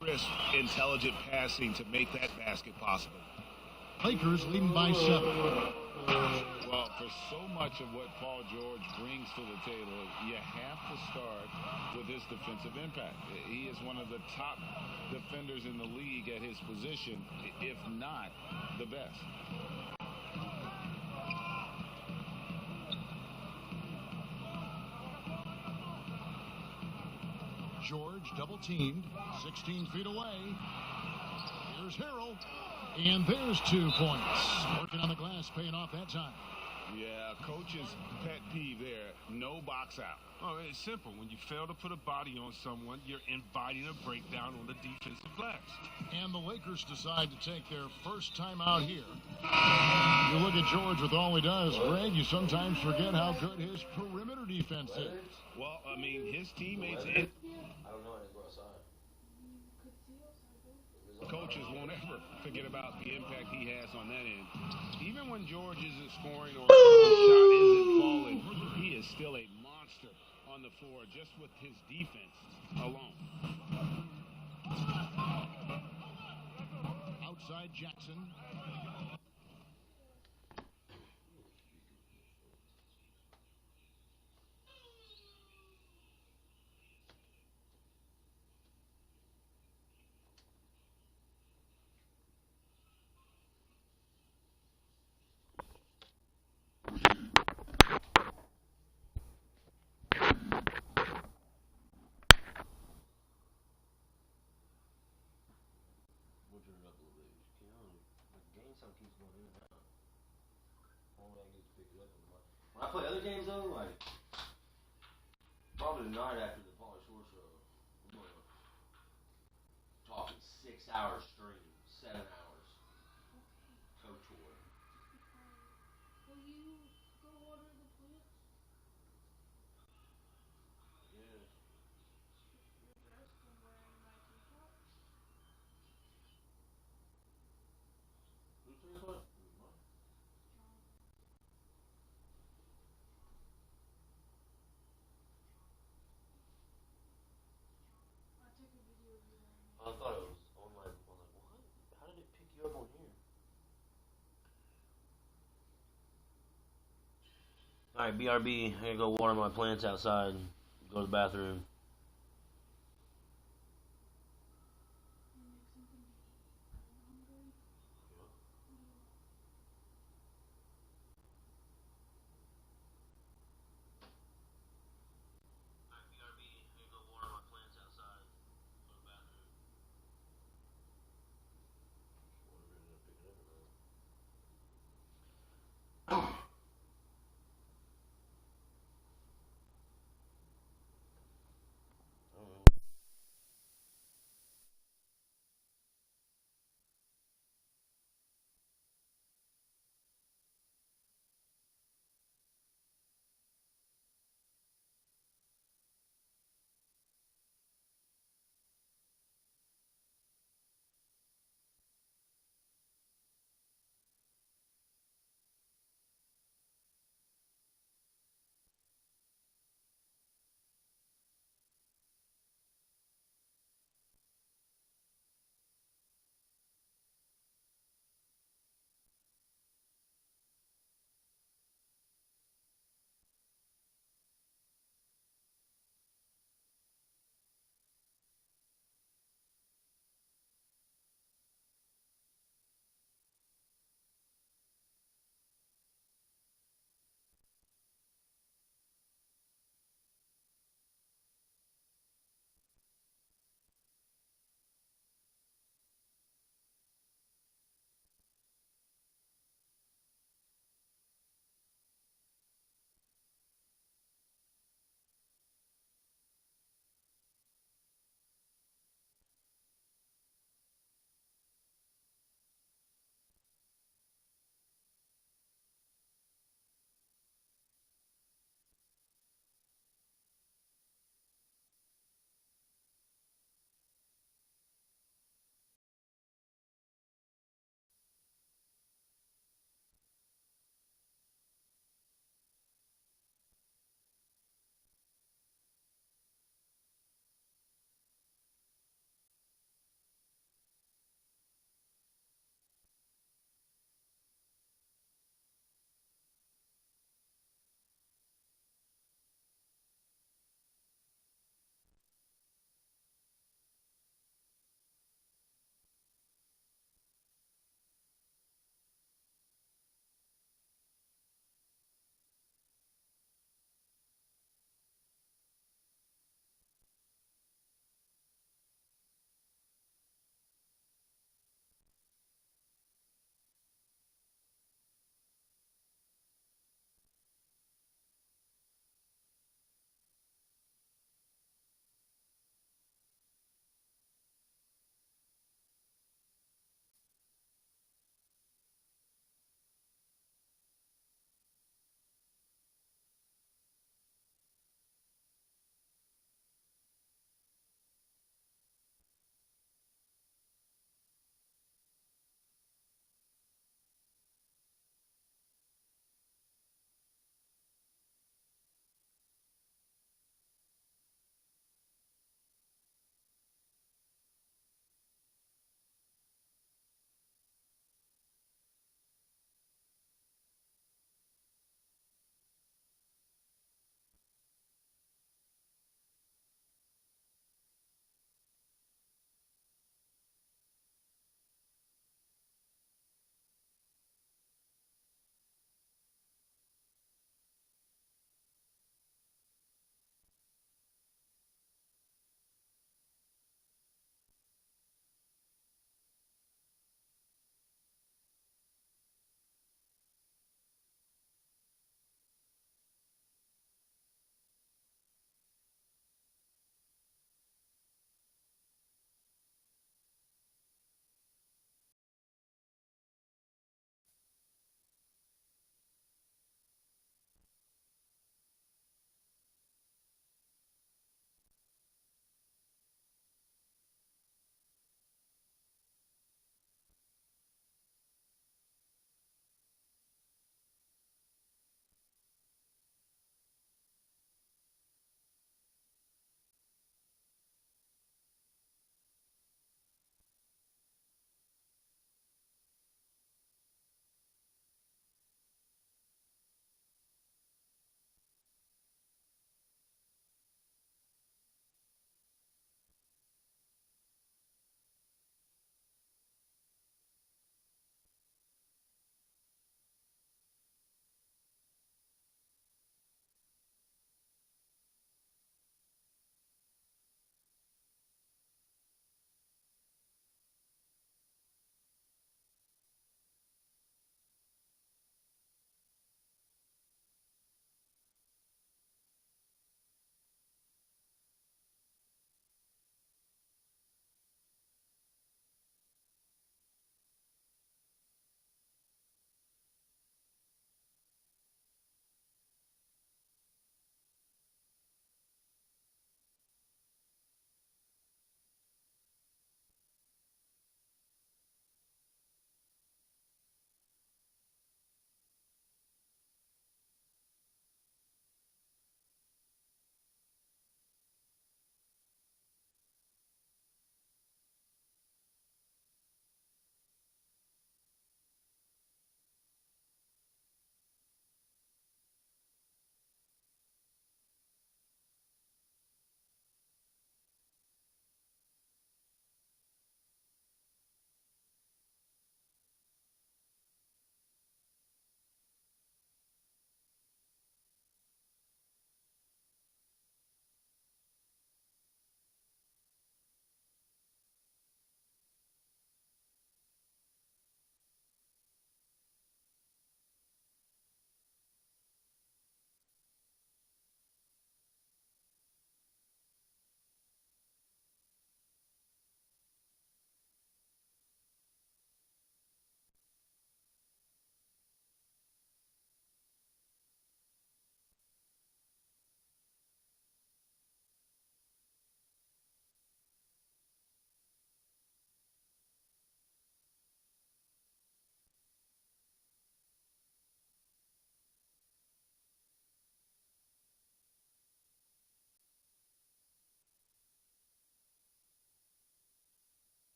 crisp, intelligent passing to make that basket possible. Lakers leading by 7. Well, for so much of what Paul George brings to the table, you have to start with his defensive impact. He is one of the top defenders in the league at his position, if not the best. George double teamed, 16 feet away. Here's Harrell. And there's 2 points. Working on the glass, paying off that time. Yeah, coach's pet peeve there. No box out. Oh, it's simple. When you fail to put a body on someone, you're inviting a breakdown on the defensive glass. And the Lakers decide to take their first time out here. You look at George with all he does, Greg, you sometimes forget how good his perimeter defense is. Well, I mean, his teammates and I don't know. I didn't go outside. coaches won't ever forget about the impact he has on that end. Even when George isn't scoring or the shot isn't falling, he is still a monster on the floor just with his defense alone. Outside Jackson. When I play other games though, like probably tonight after the Pauly Shore show, I'm gonna talking 6 hours stream, 7 hours. Coach tour. Will you go water the plants? Yeah. You're dressed and wearing my t-shirt? Who's doing what? I took a video of you wearing it. I thought it was on my. I was like, what? How did it pick you up on here? All right, BRB. I gotta go water my plants outside and go to the bathroom.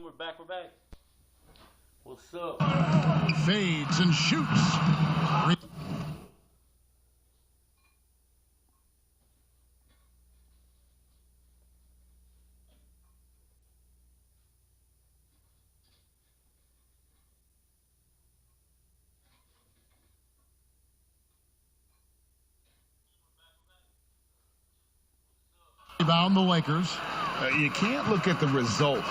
We're back. What's up? Fades and shoots. Rebound the Lakers. You can't look at the result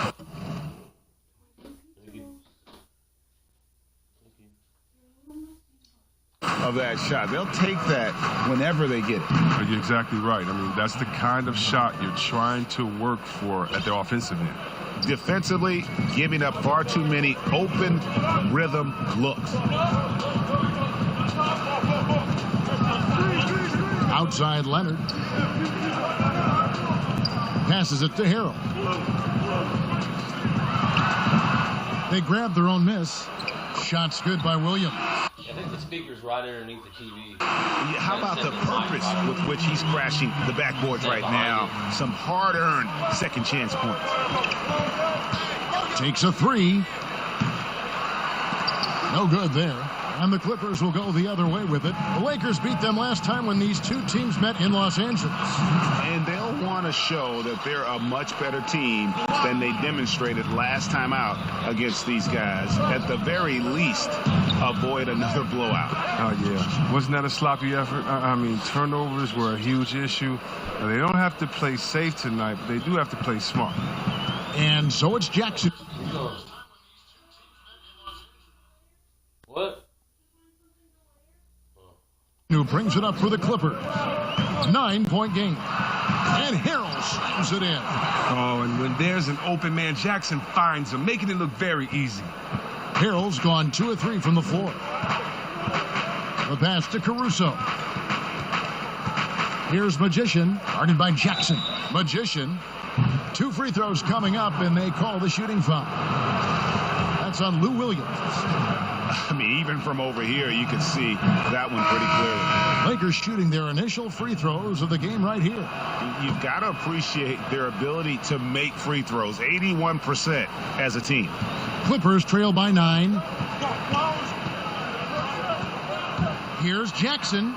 of that shot. They'll take that whenever they get it. You're exactly right. I mean, that's the kind of shot you're trying to work for at the offensive end. Defensively, giving up far too many open rhythm looks. Outside Leonard. Passes it to Harrell. They grab their own miss. Shot's good by Williams. I think the speaker's right underneath the TV. How about the purpose with which he's crashing the backboards right now? Some hard-earned second chance points. Takes a three. No good there. And the Clippers will go the other way with it. The Lakers beat them last time when these two teams met in Los Angeles. And they'll want to show that they're a much better team than they demonstrated last time out against these guys. At the very least, avoid another blowout. Oh, yeah. Wasn't that a sloppy effort? I mean, turnovers were a huge issue. Now, they don't have to play safe tonight, but they do have to play smart. And so it's Jackson. What? Who brings it up for the Clippers. 9-point game. And Harrell slams it in. Oh, and when there's an open man, Jackson finds him, making it look very easy. Harrell's gone 2 of 3 from the floor. The pass to Caruso. Here's Magician, guarded by Jackson. Magician. 2 free throws coming up, and they call the shooting foul. That's on Lou Williams. I mean, even from over here, you can see that one pretty clearly. Lakers shooting their initial free throws of the game right here. You've got to appreciate their ability to make free throws. 81% as a team. Clippers trail by 9. Here's Jackson,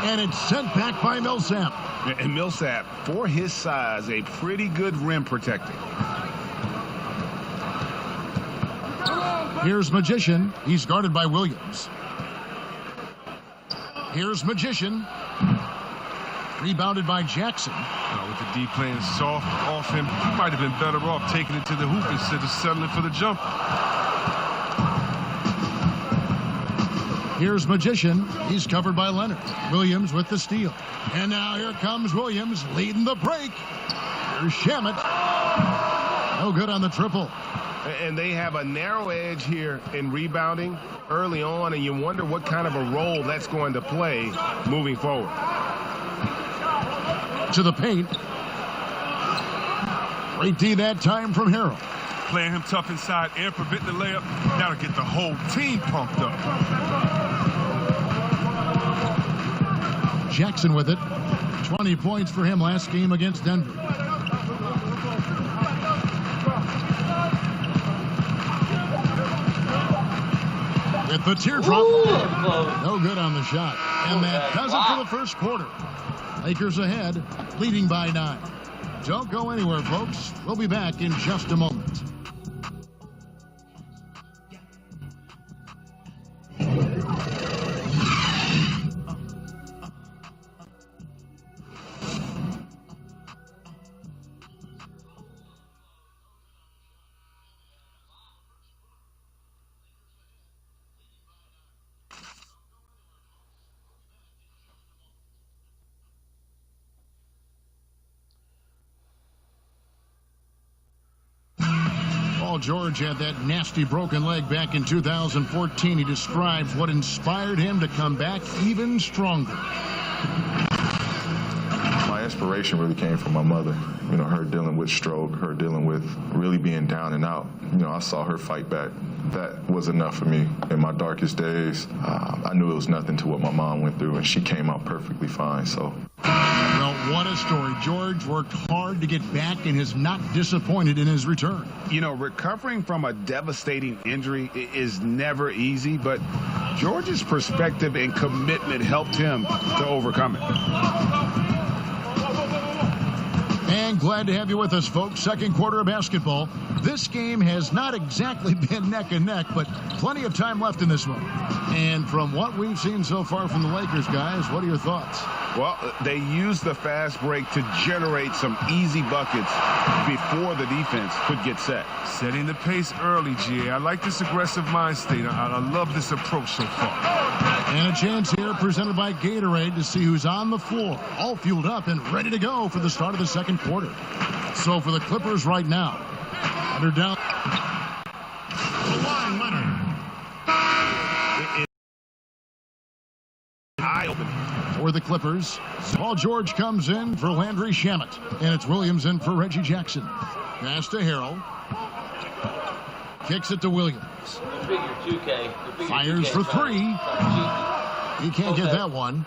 and it's sent back by Millsap. And Millsap, for his size, a pretty good rim protector. Here's Magician. He's guarded by Williams. Here's Magician. Rebounded by Jackson. With the D playing soft off him, he might have been better off taking it to the hoop instead of settling for the jump. Here's Magician. He's covered by Leonard. Williams with the steal. And now here comes Williams leading the break. Here's Shamet. No good on the triple. And they have a narrow edge here in rebounding early on, and you wonder what kind of a role that's going to play moving forward. To the paint. Great D that time from Harrell. Playing him tough inside, air preventing the layup. That'll get the whole team pumped up. Jackson with it. 20 points for him last game against Denver. With the teardrop. No good on the shot. And that does it for the first quarter. Lakers ahead, leading by 9. Don't go anywhere, folks. We'll be back in just a moment. George had that nasty broken leg back in 2014. He describes what inspired him to come back even stronger. My inspiration really came from my mother. You know, her dealing with stroke, her dealing with really being down and out. You know, I saw her fight back. That was enough for me. In my darkest days, I knew it was nothing to what my mom went through, and she came out perfectly fine. So, well, What a story. George worked hard to get back and has not disappointed in his return. You know, recovering from a devastating injury is never easy, but George's perspective and commitment helped him to overcome it. And glad to have you with us, folks. Second quarter of basketball. This game has not exactly been neck and neck, but plenty of time left in this one. And from what we've seen so far from the Lakers, guys, what are your thoughts? Well, they used the fast break to generate some easy buckets before the defense could get set. Setting the pace early, G.A. I like this aggressive mind state. I love this approach so far. And a chance here presented by Gatorade to see who's on the floor, all fueled up and ready to go for the start of the second quarter. So for the Clippers right now, they're down. Kawhi Leonard. Eye-opening. For the Clippers, Paul George comes in for Landry Shamet, and it's Williams in for Reggie Jackson. Pass to Harrell. Kicks it to Williams. Fires for three. He can't get that one.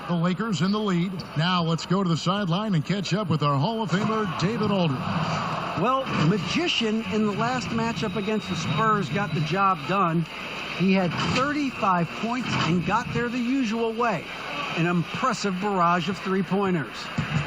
The Lakers in the lead. Now let's go to the sideline and catch up with our Hall of Famer, David Aldridge. Well, Magician in the last matchup against the Spurs got the job done. He had 35 points and got there the usual way. An impressive barrage of three-pointers.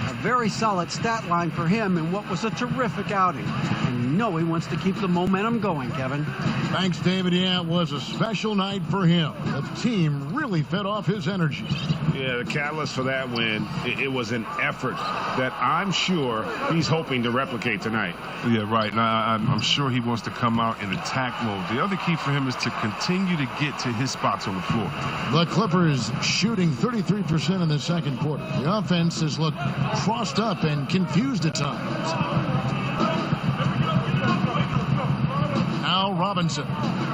A very solid stat line for him in what was a terrific outing. And you know he wants to keep the momentum going, Kevin. Thanks, David. Yeah, it was a special night for him. The team really fed off his energy. Yeah, the catalyst for that win, it was an effort that I'm sure he's hoping to replicate tonight. Yeah, right. And I'm sure he wants to come out in attack mode. The other key for him is to continue to get to his spots on the floor. The Clippers shooting 33% in the second quarter. The offense has looked crossed up and confused at times. Now Robinson.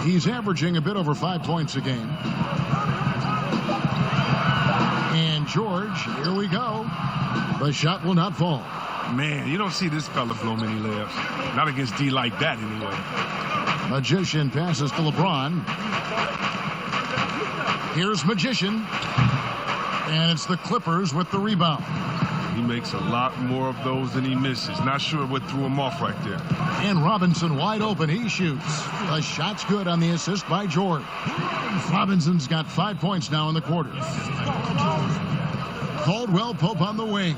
He's averaging a bit over 5 points a game. And George, here we go. The shot will not fall. Man, you don't see this fella blow many layups. Not against D like that, anyway. Magician passes to LeBron. Here's Magician. And it's the Clippers with the rebound. He makes a lot more of those than he misses. Not sure what threw him off right there. And Robinson wide open. He shoots. The shot's good on the assist by George. Robinson's got 5 points now in the quarter. Caldwell Pope on the wing.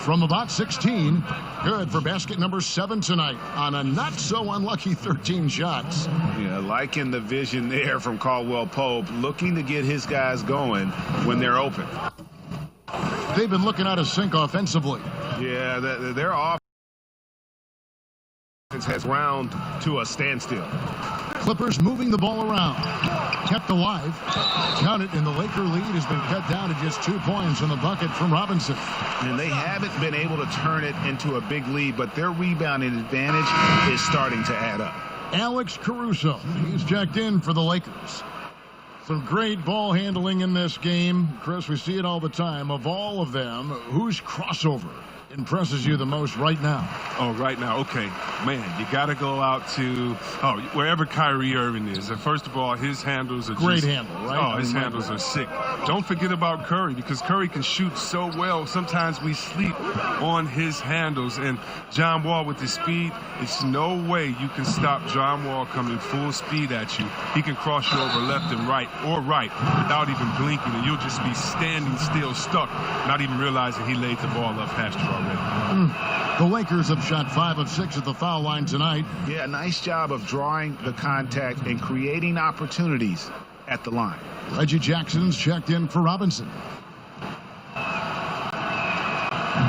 From about 16. Good for basket number 7 tonight on a not-so-unlucky 13 shots. Yeah, liking the vision there from Caldwell Pope, looking to get his guys going when they're open. They've been looking out of sync offensively. Yeah, their offense has ground to a standstill. Clippers moving the ball around. Kept alive. Count it, and the Laker lead has been cut down to just 2 points on the bucket from Robinson. And they haven't been able to turn it into a big lead, but their rebounding advantage is starting to add up. Alex Caruso, he's checked in for the Lakers. Some great ball handling in this game. Chris, we see it all the time. Of all of them, whose crossover impresses you the most right now? Oh, right now, okay. Man, you got to go out to, wherever Kyrie Irving is. And first of all, his handles are great handle, right? Oh, his handles are sick. Don't forget about Curry, because Curry can shoot so well. Sometimes we sleep on his handles. And John Wall with his speed, it's no way you can stop John Wall coming full speed at you. He can cross you over left and right or right without even blinking, and you'll just be standing still, stuck, not even realizing he laid the ball up past you already. The Lakers have shot 5 of 6 at the foul line tonight. Yeah, nice job of drawing the contact and creating opportunities at the line. Reggie Jackson's checked in for Robinson.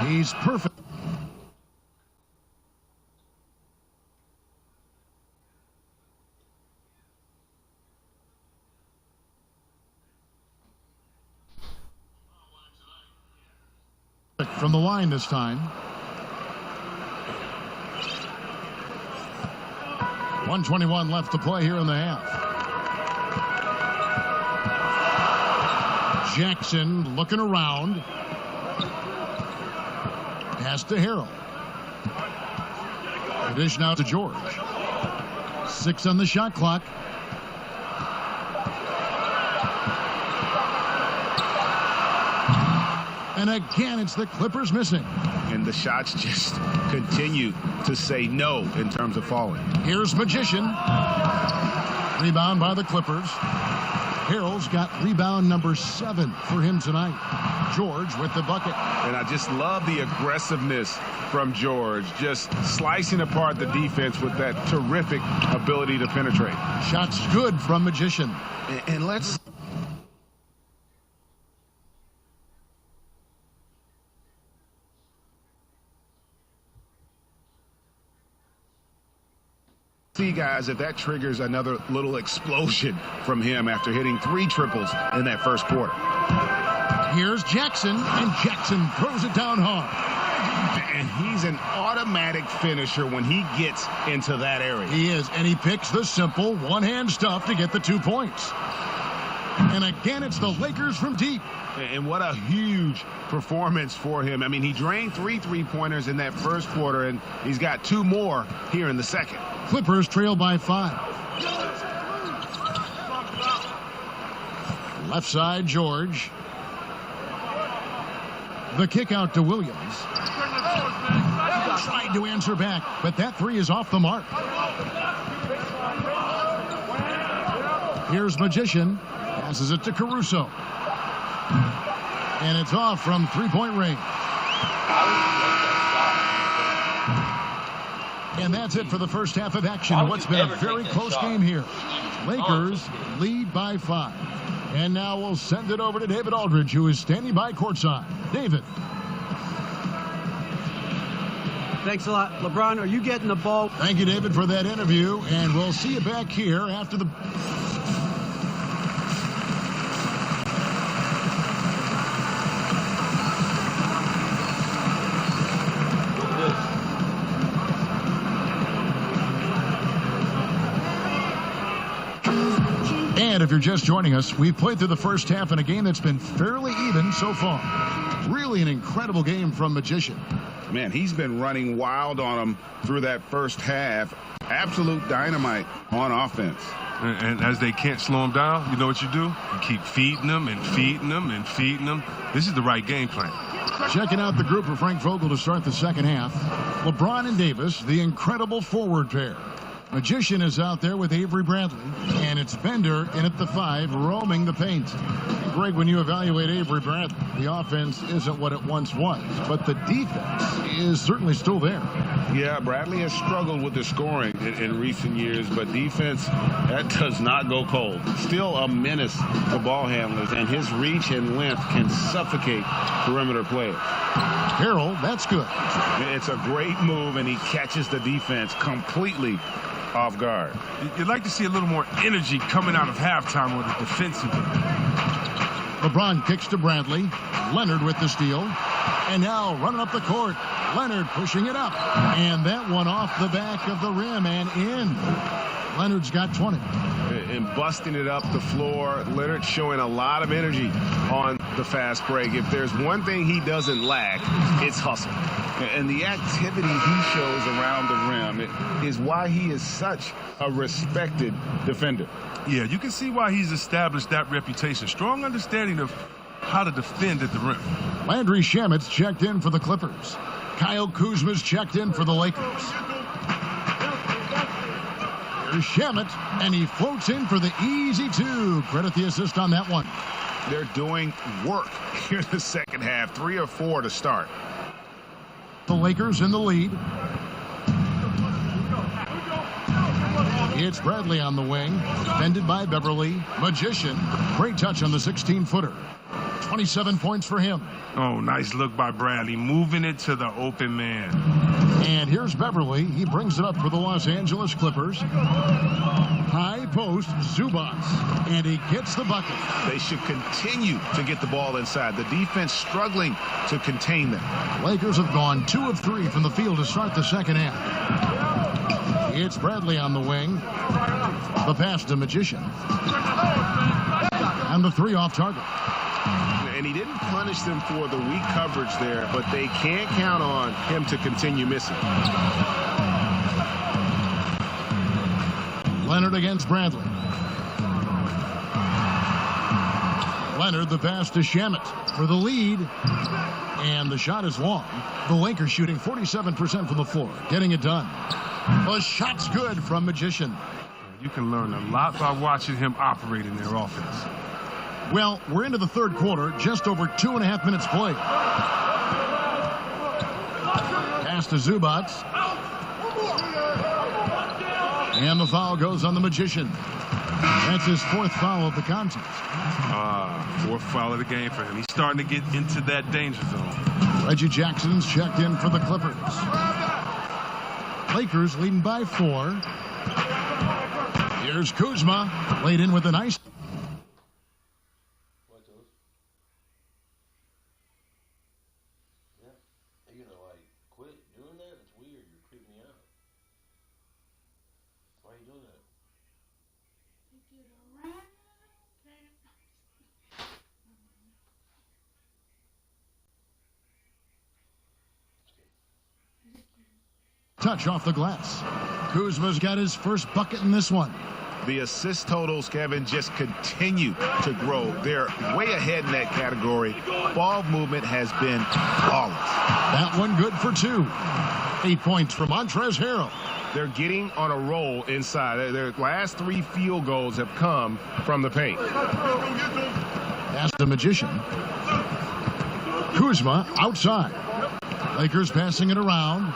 He's perfect. From the line this time. 1:21 left to play here in the half. Jackson looking around. Pass to Harrell. The dish now to George. 6 on the shot clock. And again, it's the Clippers missing. And the shots just continue to say no in terms of falling. Here's Magician. Rebound by the Clippers. Harrell's got rebound number 7 for him tonight. George with the bucket. And I just love the aggressiveness from George, just slicing apart the defense with that terrific ability to penetrate. Shots good from Magician. And let's see, guys, if that triggers another little explosion from him after hitting 3 triples in that first quarter. Here's Jackson, and Jackson throws it down hard. And he's an automatic finisher when he gets into that area. He is, and he picks the simple one-hand stuff to get the 2 points. And again, it's the Lakers from deep. And what a huge performance for him. I mean, he drained 3 3-pointers in that first quarter, and he's got 2 more here in the second. Clippers trail by 5. Left side, George. The kick out to Williams. Tried to answer back, but that 3 is off the mark. Here's Magician. Passes it to Caruso. And it's off from 3-point range. And that's it for the first half of action. What's been a very close game here. Lakers lead by 5. And now we'll send it over to David Aldridge, who is standing by courtside. David. Thanks a lot. LeBron, are you getting the ball? Thank you, David, for that interview. And we'll see you back here after the... And if you're just joining us, we've played through the first half in a game that's been fairly even so far. Really an incredible game from Magician. Man, he's been running wild on him through that first half. Absolute dynamite on offense. And as they can't slow him down, you know what you do? You keep feeding them and feeding them and feeding them. This is the right game plan. Checking out the group for Frank Vogel to start the second half. LeBron and Davis, the incredible forward pair. Magician is out there with Avery Bradley, and it's Bender in at the 5, roaming the paint. And Greg, when you evaluate Avery Bradley, the offense isn't what it once was, but the defense is certainly still there. Yeah, Bradley has struggled with the scoring in recent years, but defense, that does not go cold. Still a menace to ball handlers, and his reach and length can suffocate perimeter players. Harrell, that's good. It's a great move, and he catches the defense completely off guard. You'd like to see a little more energy coming out of halftime with the defensive. LeBron kicks to Bradley. Leonard with the steal. And now running up the court. Leonard pushing it up. And that one off the back of the rim and in. Leonard's got 20. And busting it up the floor. Leonard showing a lot of energy on the fast break. If there's one thing he doesn't lack, it's hustle. And the activity he shows around the rim is why he is such a respected defender. Yeah, you can see why he's established that reputation. Strong understanding of how to defend at the rim. Landry Shamit's checked in for the Clippers. Kyle Kuzma's checked in for the Lakers. Here's Shamet, and he floats in for the easy 2. Credit the assist on that one. They're doing work here in the second half. 3 or 4 to start. The Lakers in the lead. It's Bradley on the wing, defended by Beverly. Magician, great touch on the 16-footer. 27 points for him. Oh, nice look by Bradley, moving it to the open man. And here's Beverly. He brings it up for the Los Angeles Clippers. High post, Zubats, and he gets the bucket. They should continue to get the ball inside. The defense struggling to contain them. Lakers have gone 2 of 3 from the field to start the second half. It's Bradley on the wing. The pass to Magician. And the 3 off target. And he didn't punish them for the weak coverage there, but they can't count on him to continue missing. Leonard against Bradley. Leonard, the pass to Shamet for the lead. And the shot is long. The Lakers shooting 47% from the floor, getting it done. The shot's good from Magician. You can learn a lot by watching him operate in their offense. Well, we're into the third quarter, just over 2.5 minutes played. Pass to Zubac. And the foul goes on the Magician. That's his 4th foul of the contest. 4th foul of the game for him. He's starting to get into that danger zone. Reggie Jackson's checked in for the Clippers. Lakers leading by 4. Here's Kuzma, laid in with a nice. Touch off the glass. Kuzma's got his first bucket in this one. The assist totals, Kevin, just continue to grow. They're way ahead in that category. Ball movement has been flawless. That one good for 2. 8 points from Montrezl Harrell. They're getting on a roll inside. Their last 3 field goals have come from the paint. Pass the Magician. Kuzma outside. Lakers passing it around.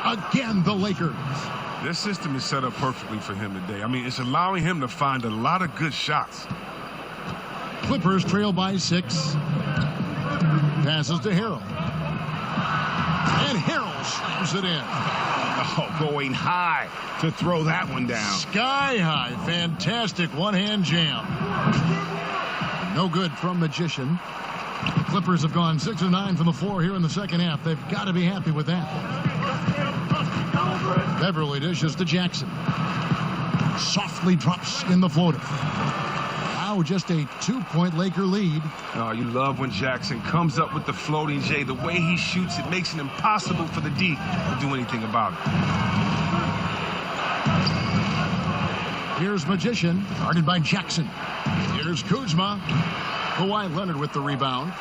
Again, the Lakers. This system is set up perfectly for him today. I mean, it's allowing him to find a lot of good shots. Clippers trail by 6. Passes to Harrell. And Harrell slams it in. Oh, going high to throw that one down. Sky high. Fantastic one-hand jam. No good from Magician. The Clippers have gone 6 of 9 from the floor here in the second half. They've got to be happy with that. Beverly dishes to Jackson. Softly drops in the floater. Now just a 2-point Laker lead. Oh, you love when Jackson comes up with the floating J. The way he shoots, it makes it impossible for the D to do anything about it. Here's Magician, guarded by Jackson. Here's Kuzma. Kawhi Leonard with the rebound.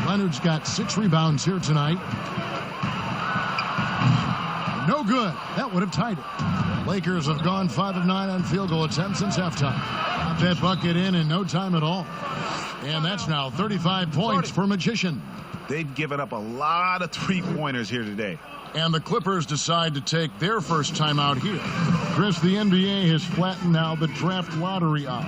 Leonard's got 6 rebounds here tonight. No good. That would have tied it. Lakers have gone 5 of 9 on field goal attempts since halftime. Got that bucket in no time at all. And that's now 35 points for Magician. They've given up a lot of 3-pointers here today. And the Clippers decide to take their first time out here. Kris, the NBA has flattened now the draft lottery odds.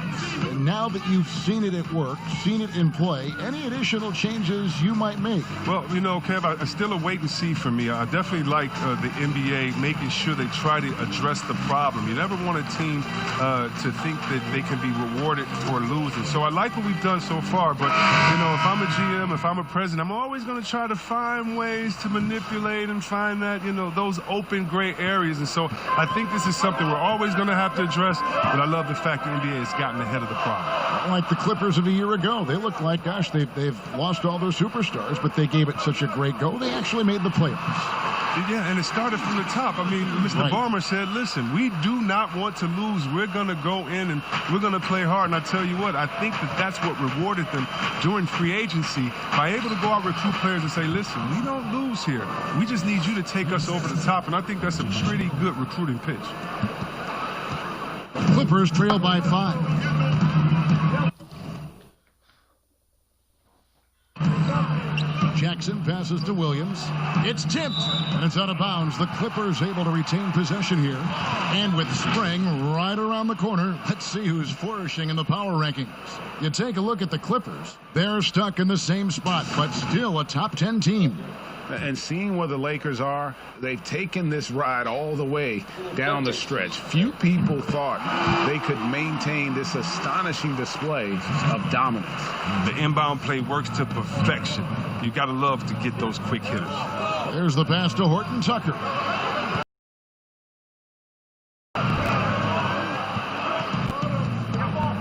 And now that you've seen it at work, seen it in play, any additional changes you might make? Well, you know, Kev, I still a wait and see for me. I definitely like the NBA making sure they try to address the problem. You never want a team to think that they can be rewarded for losing. So I like what we've done so far. But, you know, if I'm a GM, if I'm a president, I'm always going to try to find ways to manipulate and find that, you know, those open gray areas. And so I think this is something we're always going to have to address, but I love the fact the NBA has gotten ahead of the problem. Like the Clippers of a year ago. They look like, gosh, they've lost all their superstars, but they gave it such a great go. They actually made the playoffs. Yeah, and it started from the top. I mean, Mr. Barmer said, listen, we do not want to lose. We're going to go in and we're going to play hard. And I tell you what, I think that's what rewarded them during free agency by able to go out and recruit players and say, listen, we don't lose here. We just need you to take us over the top. And I think that's a pretty good recruiting pitch. Clippers trail by 5. Jackson passes to Williams. It's tipped, and it's out of bounds. The Clippers able to retain possession here. And with spring right around the corner, let's see who's flourishing in the power rankings. You take a look at the Clippers. They're stuck in the same spot, but still a top 10 team. And seeing where the Lakers are, they've taken this ride all the way down the stretch. Few people thought they could maintain this astonishing display of dominance. The inbound play works to perfection. You got to love to get those quick hitters. There's the pass to Horton Tucker.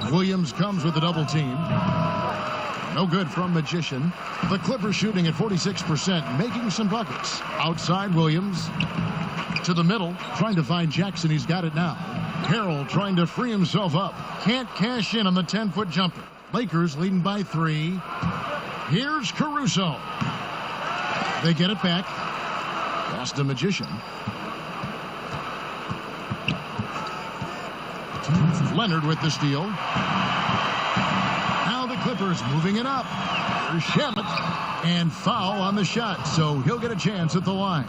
Williams comes with a double team. No good from Magician. The Clippers shooting at 46%, making some buckets. Outside Williams. To the middle, trying to find Jackson. He's got it now. Harrell trying to free himself up. Can't cash in on the 10-foot jumper. Lakers leading by 3. Here's Caruso. They get it back. Past the Magician. Leonard with the steal. Now the Clippers moving it up. Here's Shamet. And foul on the shot, so he'll get a chance at the line.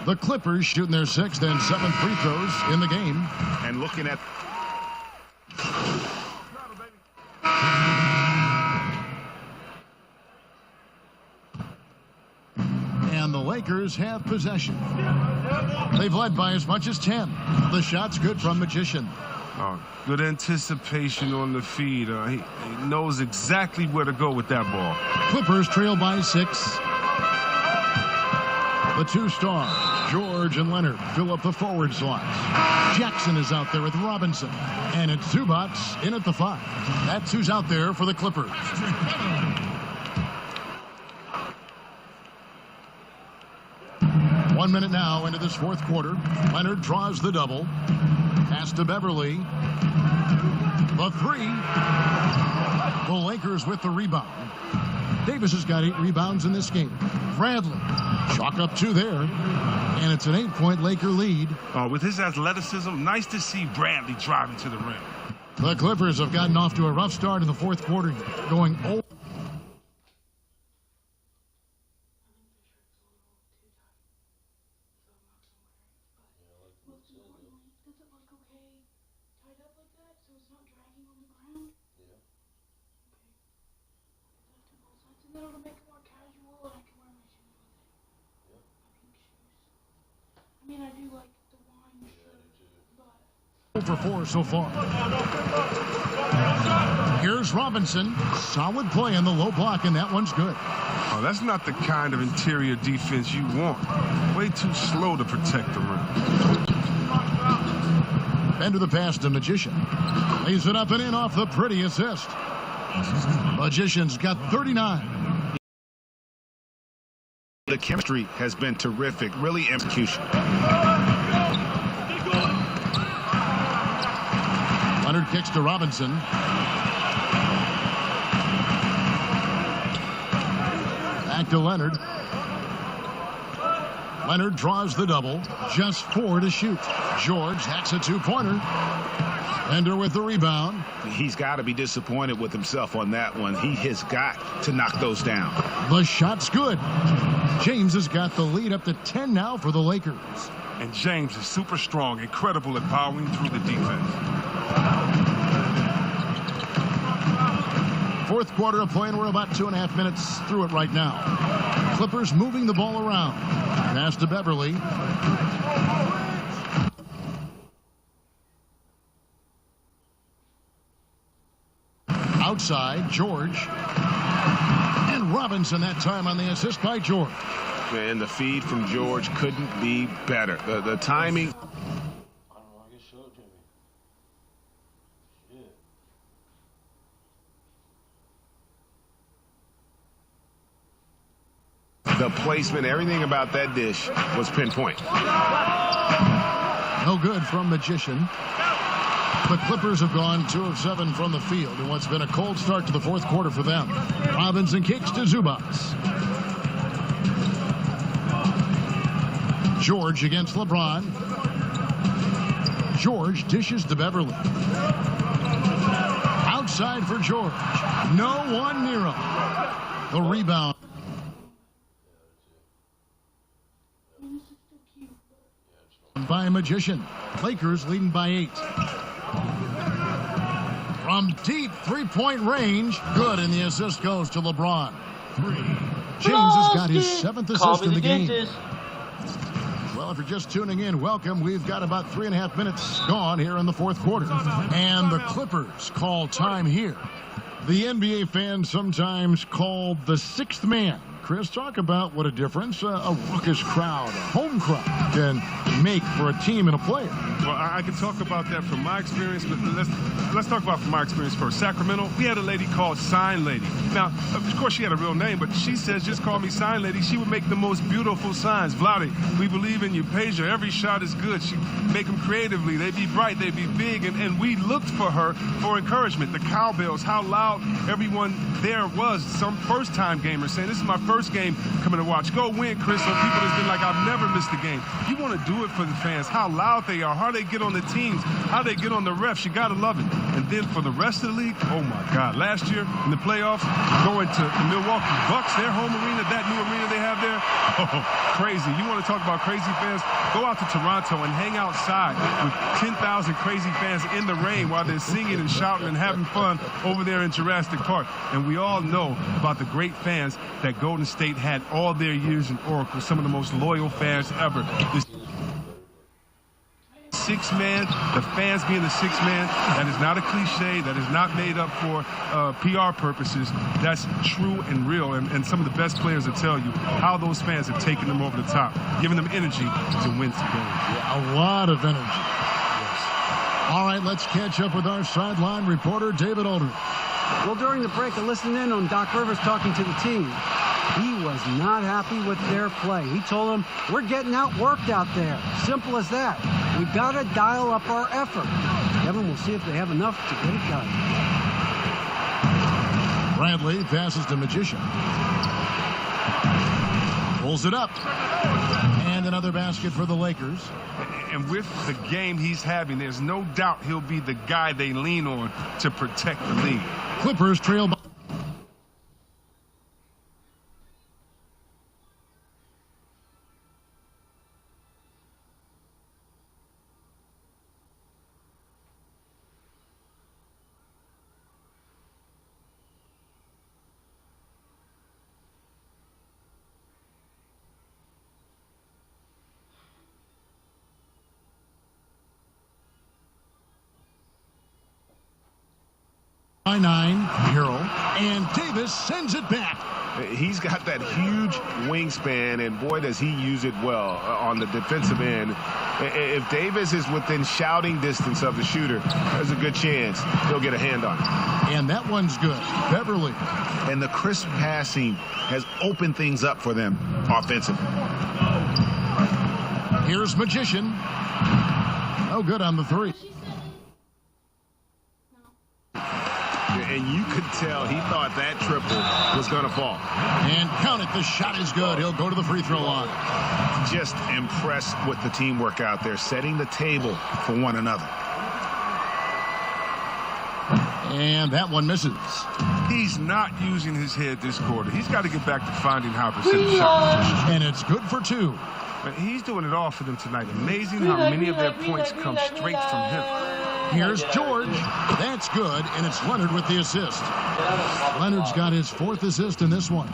The Clippers shooting their 6th and 7th free throws in the game. And looking at and the Lakers have possession. They've led by as much as 10. The shot's good from Magician. Oh, good anticipation on the feed. He knows exactly where to go with that ball. Clippers trail by 6. The 2-star, George and Leonard, fill up the forward slots. Jackson is out there with Robinson. And it's Zubac in at the 5. That's who's out there for the Clippers. One minute now into this fourth quarter. Leonard draws the double. Pass to Beverly. The 3. The Lakers with the rebound. Davis has got 8 rebounds in this game. Bradley, chalk up 2 there. And it's an 8-point Laker lead. With his athleticism, nice to see Bradley driving to the rim. The Clippers have gotten off to a rough start in the fourth quarter, going 0. For 4 so far. Here's Robinson. Solid play in the low block, and that one's good. Oh, that's not the kind of interior defense you want. Way too slow to protect the rim. Bender the pass to Magician. Lays it up and in off the pretty assist. Magician's got 39. The chemistry has been terrific. Really execution. Leonard kicks to Robinson. Back to Leonard. Leonard draws the double. Just 4 to shoot. George hacks a 2-pointer. Bender with the rebound. He's got to be disappointed with himself on that one. He has got to knock those down. The shot's good. James has got the lead up to 10 now for the Lakers. And James is super strong, incredible at powering through the defense. Fourth quarter of play, and we're about 2.5 minutes through it right now. Clippers moving the ball around. Pass to Beverly. Outside, George. And Robinson that time on the assist by George. And the feed from George couldn't be better. The timing. The placement, everything about that dish was pinpoint. No good from Magician. The Clippers have gone 2 of 7 from the field in what's been a cold start to the fourth quarter for them. Robinson kicks to Zubac. George against LeBron. George dishes to Beverly. Outside for George. No one near him. The rebound. By Magician. Lakers leading by 8. From deep 3-point range. Good, and the assist goes to LeBron. 3. James has got his 7th assist in the game. Well, if you're just tuning in, welcome. We've got about 3.5 minutes gone here in the fourth quarter. And the Clippers call time here. The NBA fans sometimes called the 6th man, Chris, talk about what a difference a raucous crowd, a home crowd, can make for a team and a player. Well, I can talk about that from my experience, but let's talk about from my experience first. Sacramento, we had a lady called Sign Lady. Now, of course, she had a real name, but she says, just call me Sign Lady. She would make the most beautiful signs. Vlade, we believe in you. Peja, every shot is good. She make them creatively. They'd be bright. They'd be big. And we looked for her for encouragement. The cowbells, how loud everyone there was. Some first-time gamers saying, this is my first game coming to watch. Go win, Chris. Some people that's been like, I've never missed a game. You want to do it for the fans, how loud they are, how they get on the teams, how they get on the refs. You got to love it. And then for the rest of the league, oh, my God. Last year in the playoffs, going to the Milwaukee Bucks, their home arena, that new arena they have there, oh, crazy. You want to talk about crazy fans? Go out to Toronto and hang outside with 10,000 crazy fans in the rain while they're singing and shouting and having fun over there in Jurassic Park. And we all know about the great fans that Golden State had all their years in Oracle, some of the most loyal fans ever. This six-man, the fans being the six-man, that is not a cliche, that is not made up for PR purposes. That's true and real, and some of the best players will tell you how those fans have taken them over the top, giving them energy to win some games. Yeah, a lot of energy. Yes. All right, let's catch up with our sideline reporter, David Aldridge. Well, during the break, I listened in on Doc Rivers talking to the team. He was not happy with their play. He told them, we're getting outworked out there. Simple as that. We've got to dial up our effort. Kevin, we'll see if they have enough to get it done. Bradley passes to Magician. Pulls it up. And another basket for the Lakers. And with the game he's having, there's no doubt he'll be the guy they lean on to protect the lead. Clippers trail by. By 9, Hero, and Davis sends it back. He's got that huge wingspan, and boy, does he use it well on the defensive end. If Davis is within shouting distance of the shooter, there's a good chance he'll get a hand on it. And that one's good. Beverly. And the crisp passing has opened things up for them offensively. Here's Magician. Oh, good on the three. And you could tell he thought that triple was going to fall. And count it, the shot is good. He'll go to the free throw line. Just impressed with the teamwork out there, setting the table for one another. And that one misses. He's not using his head this quarter. He's got to get back to finding how to set the shot. And it's good for 2. But he's doing it all for them tonight. Amazing how many of their points come straight from him. Here's George. That's good, and it's Leonard with the assist. Leonard's got his 4th assist in this one.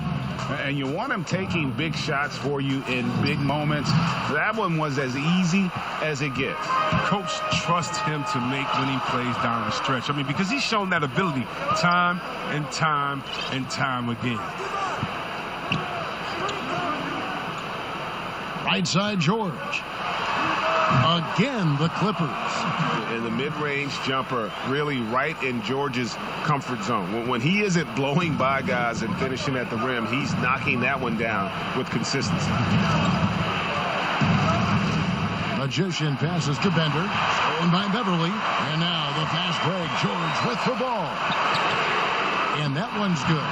And you want him taking big shots for you in big moments. That one was as easy as it gets. Coach trusts him to make winning plays down the stretch. I mean, because he's shown that ability time and time and time again. Right side, George. Again, the Clippers. And the mid-range jumper really right in George's comfort zone. When he isn't blowing by guys and finishing at the rim, he's knocking that one down with consistency. Magician passes to Bender. Stolen by Beverly. And now the fast break. George with the ball. And that one's good.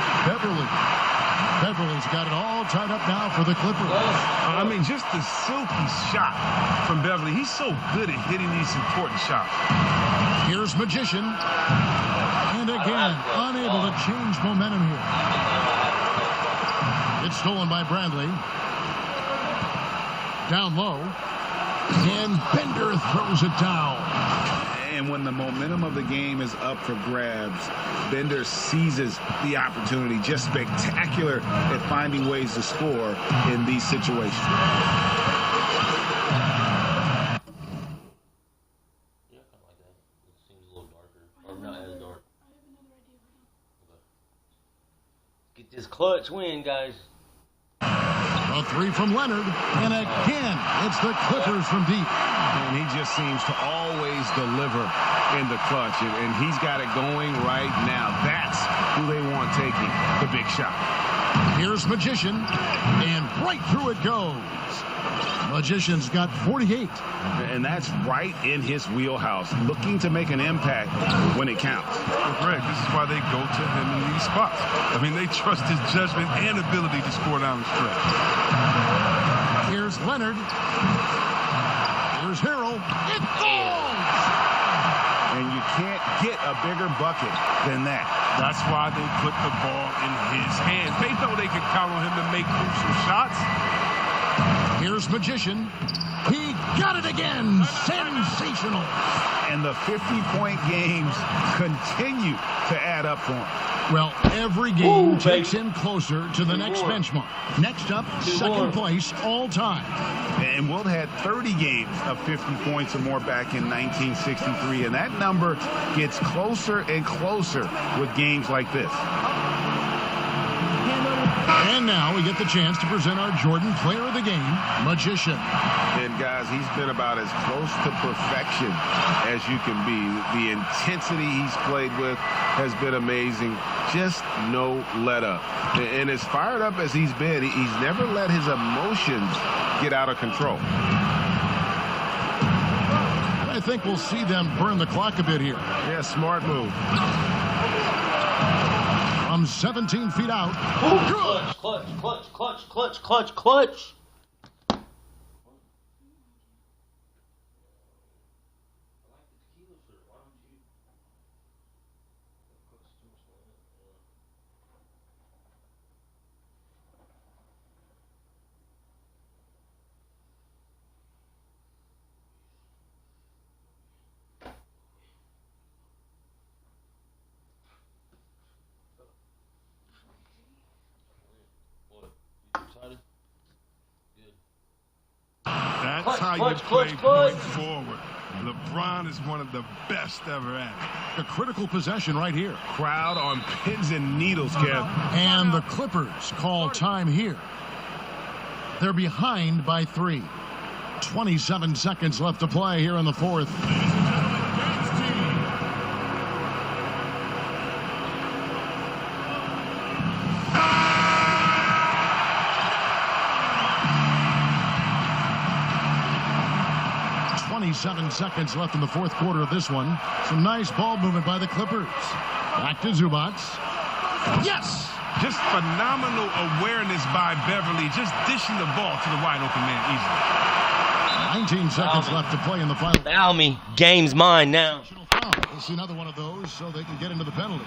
Beverly's got it all tied up now for the Clippers. I mean, just the silky shot from Beverly. He's so good at hitting these important shots. Here's Magician. And again, unable to change momentum here. It's stolen by Bradley. Down low. And Bender throws it down. And when the momentum of the game is up for grabs, Bender seizes the opportunity. Just spectacular at finding ways to score in these situations. Get this clutch win, guys. A three from Leonard, and again, it's the Clippers from deep. And he just seems to always deliver in the clutch, and he's got it going right now. That's who they want taking the big shot. Here's Magician, and right through it goes. Magician's got 48. And that's right in his wheelhouse, looking to make an impact when it counts. Well, Greg, this is why they go to him in these spots. I mean, they trust his judgment and ability to score down the stretch. Here's Leonard. Here's Harrell. It falls! And you can't get a bigger bucket than that. That's why they put the ball in his hands. They know they can count on him to make crucial shots. Here's Magician. He got it again. Sensational. And the 50-point games continue to add up for him. Well, every game takes him closer to the next benchmark. Next up, second place all time. And Wilt had 30 games of 50 points or more back in 1963, and that number gets closer and closer with games like this. And now we get the chance to present our Jordan Player of the Game, Magician. And guys, he's been about as close to perfection as you can be. The intensity he's played with has been amazing. Just no let up. And as fired up as he's been, he's never let his emotions get out of control. I think we'll see them burn the clock a bit here. Yeah, smart move. From 17 feet out. Clutch, clutch, clutch, clutch, clutch, clutch, clutch. That's how you play point forward. LeBron is one of the best ever at it. A critical possession right here. Crowd on pins and needles, Kev. And the Clippers call time here. They're behind by 3. 27 seconds left to play here in the fourth. Seconds left in the fourth quarter of this one. Some nice ball movement by the Clippers. Back to Zubats. Yes! Just phenomenal awareness by Beverly, just dishing the ball to the wide open man easily. 19 seconds left to play in the final. Foul me. Game's mine now. We'll see another one of those so they can get into the penalty.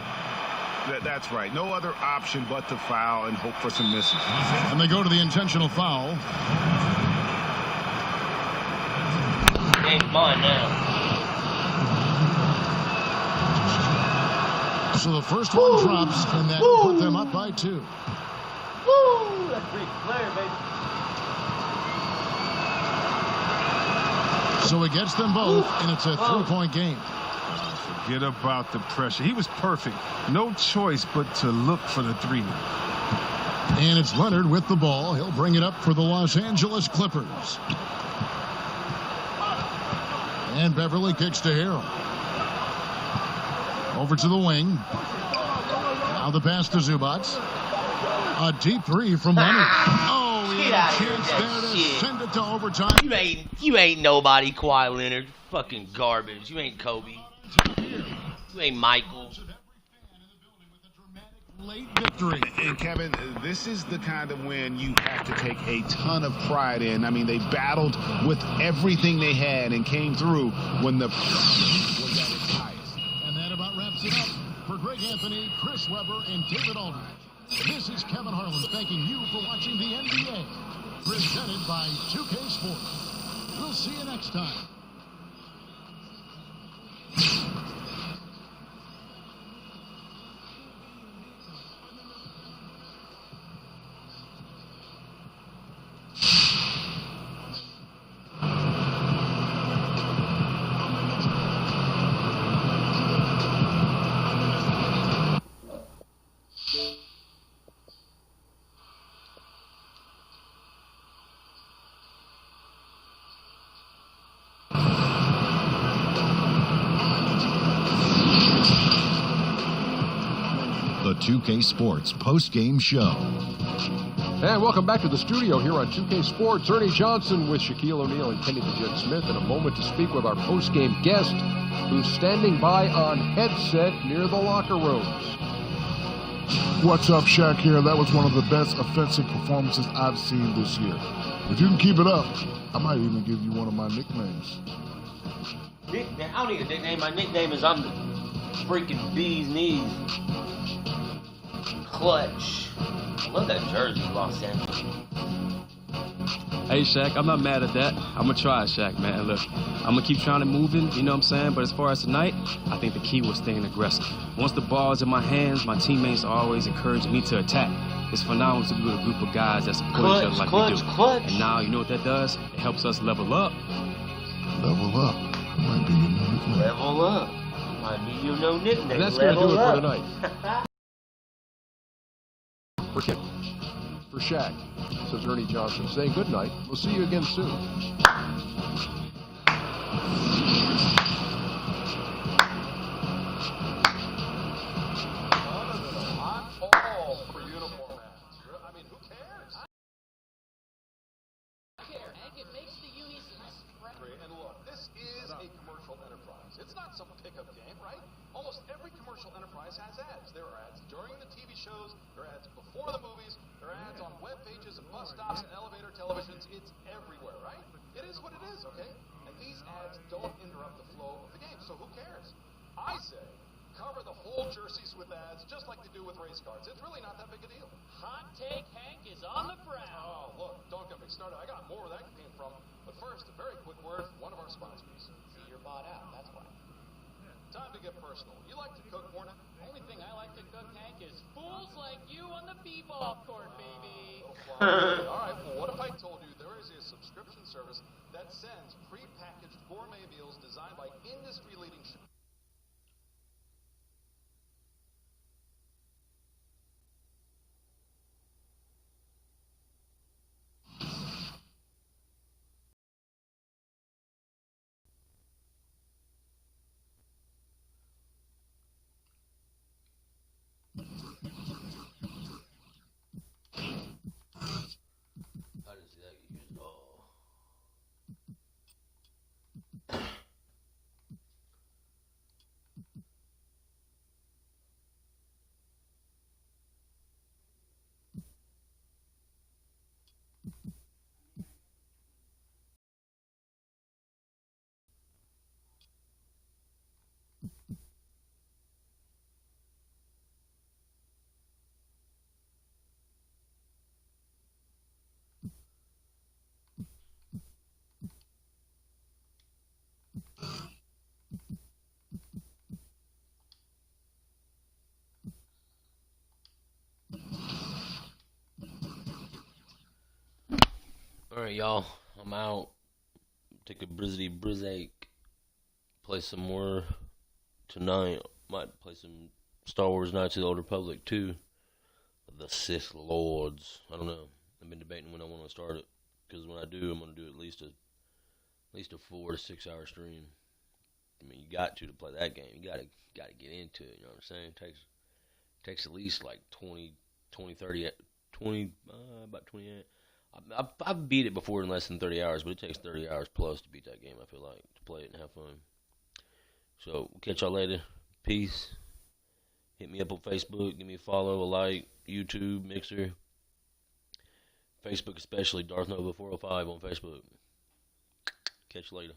That's right. No other option but to foul and hope for some misses. And they go to the intentional foul. Game's mine now. So the first one drops, and that put them up by 2. Woo! That's Ric Flair, baby. So it gets them both, and it's a 3-point game. Forget about the pressure. He was perfect. No choice but to look for the 3. And it's Leonard with the ball. He'll bring it up for the Los Angeles Clippers. And Beverly kicks to Harrell. Over to the wing. Now the pass to Zubats. A deep 3 from Leonard. Oh, he had a chance there to send it to overtime. You ain't nobody, Kawhi Leonard. Fucking garbage. You ain't Kobe. You ain't Michael. Late victory. And Kevin, this is the kind of win you have to take a ton of pride in. I mean, they battled with everything they had and came through when the was at its highest. And that about wraps it up for Greg Anthony, Chris Webber, and David Aldridge. This is Kevin Harlan thanking you for watching the NBA, presented by 2K Sports. We'll see you next time. 2K Sports post-game show. And welcome back to the studio here on 2K Sports. Ernie Johnson with Shaquille O'Neal and Kenny the Jet Smith in a moment to speak with our post-game guest who's standing by on headset near the locker rooms. What's up, Shaq here? That was one of the best offensive performances I've seen this year. If you can keep it up, I might even give you one of my nicknames. Nickname? I don't need a nickname. My nickname is I'm the freaking bee's knees. Clutch. I love that jersey, Los Angeles. Hey, Shaq, I'm not mad at that. I'm going to try it, Shaq, man. Look, I'm going to keep trying to move it, you know what I'm saying? But as far as tonight, I think the key was staying aggressive. Once the ball's in my hands, my teammates are always encouraging me to attack. It's phenomenal to be with a group of guys that support each other like we do. And now, you know what that does? It helps us level up. Level up. Might be your new nickname. Level up. Might be your new nickname. And that's going to do it for tonight. For Shaq, says Ernie Johnson, saying good night. We'll see you again soon. I'm all for uniform ads. I mean, who cares? Hank, it makes the unis spread. And look, this is a commercial enterprise. It's not some pickup game, right? Almost every commercial enterprise has ads. There are ads during the TV shows, there are ads before the movies, there are ads on web pages and bus stops and elevator televisions. It's everywhere, right? It is what it is, okay? And these ads don't interrupt the flow of the game, so who cares? I say, cover the whole jerseys with ads, just like they do with race cars. It's really not that big a deal. Hot take Hank is on the prowl. Oh, look, don't get me started. I got more where that came from. But first, a very quick word from one of our sponsors. See, you're bought out, that's why. Time to get personal. You like to cook, Morna? Only thing I like to cook, Hank, is fools like you on the b-ball court, baby. All right, well, what if I told you there is a subscription service that sends pre-packaged gourmet meals designed by industry-leading chefs? Alright, y'all. I'm out. Take a brizzake. Play some more tonight. Might play some Star Wars Knights of the Old Republic 2. The Sith Lords. I don't know. I've been debating when I want to start it. Because when I do, I'm going to do at least a 4 to 6 hour stream. I mean, you got to play that game. You got to get into it. You know what I'm saying? It takes at least like about 28. I've beat it before in less than 30 hours, but it takes 30 hours plus to beat that game, I feel like, to play it and have fun. So, catch y'all later. Peace. Hit me up on Facebook. Give me a follow, a like, YouTube, Mixer. Facebook especially, Darth Nova 405 on Facebook. Catch you later.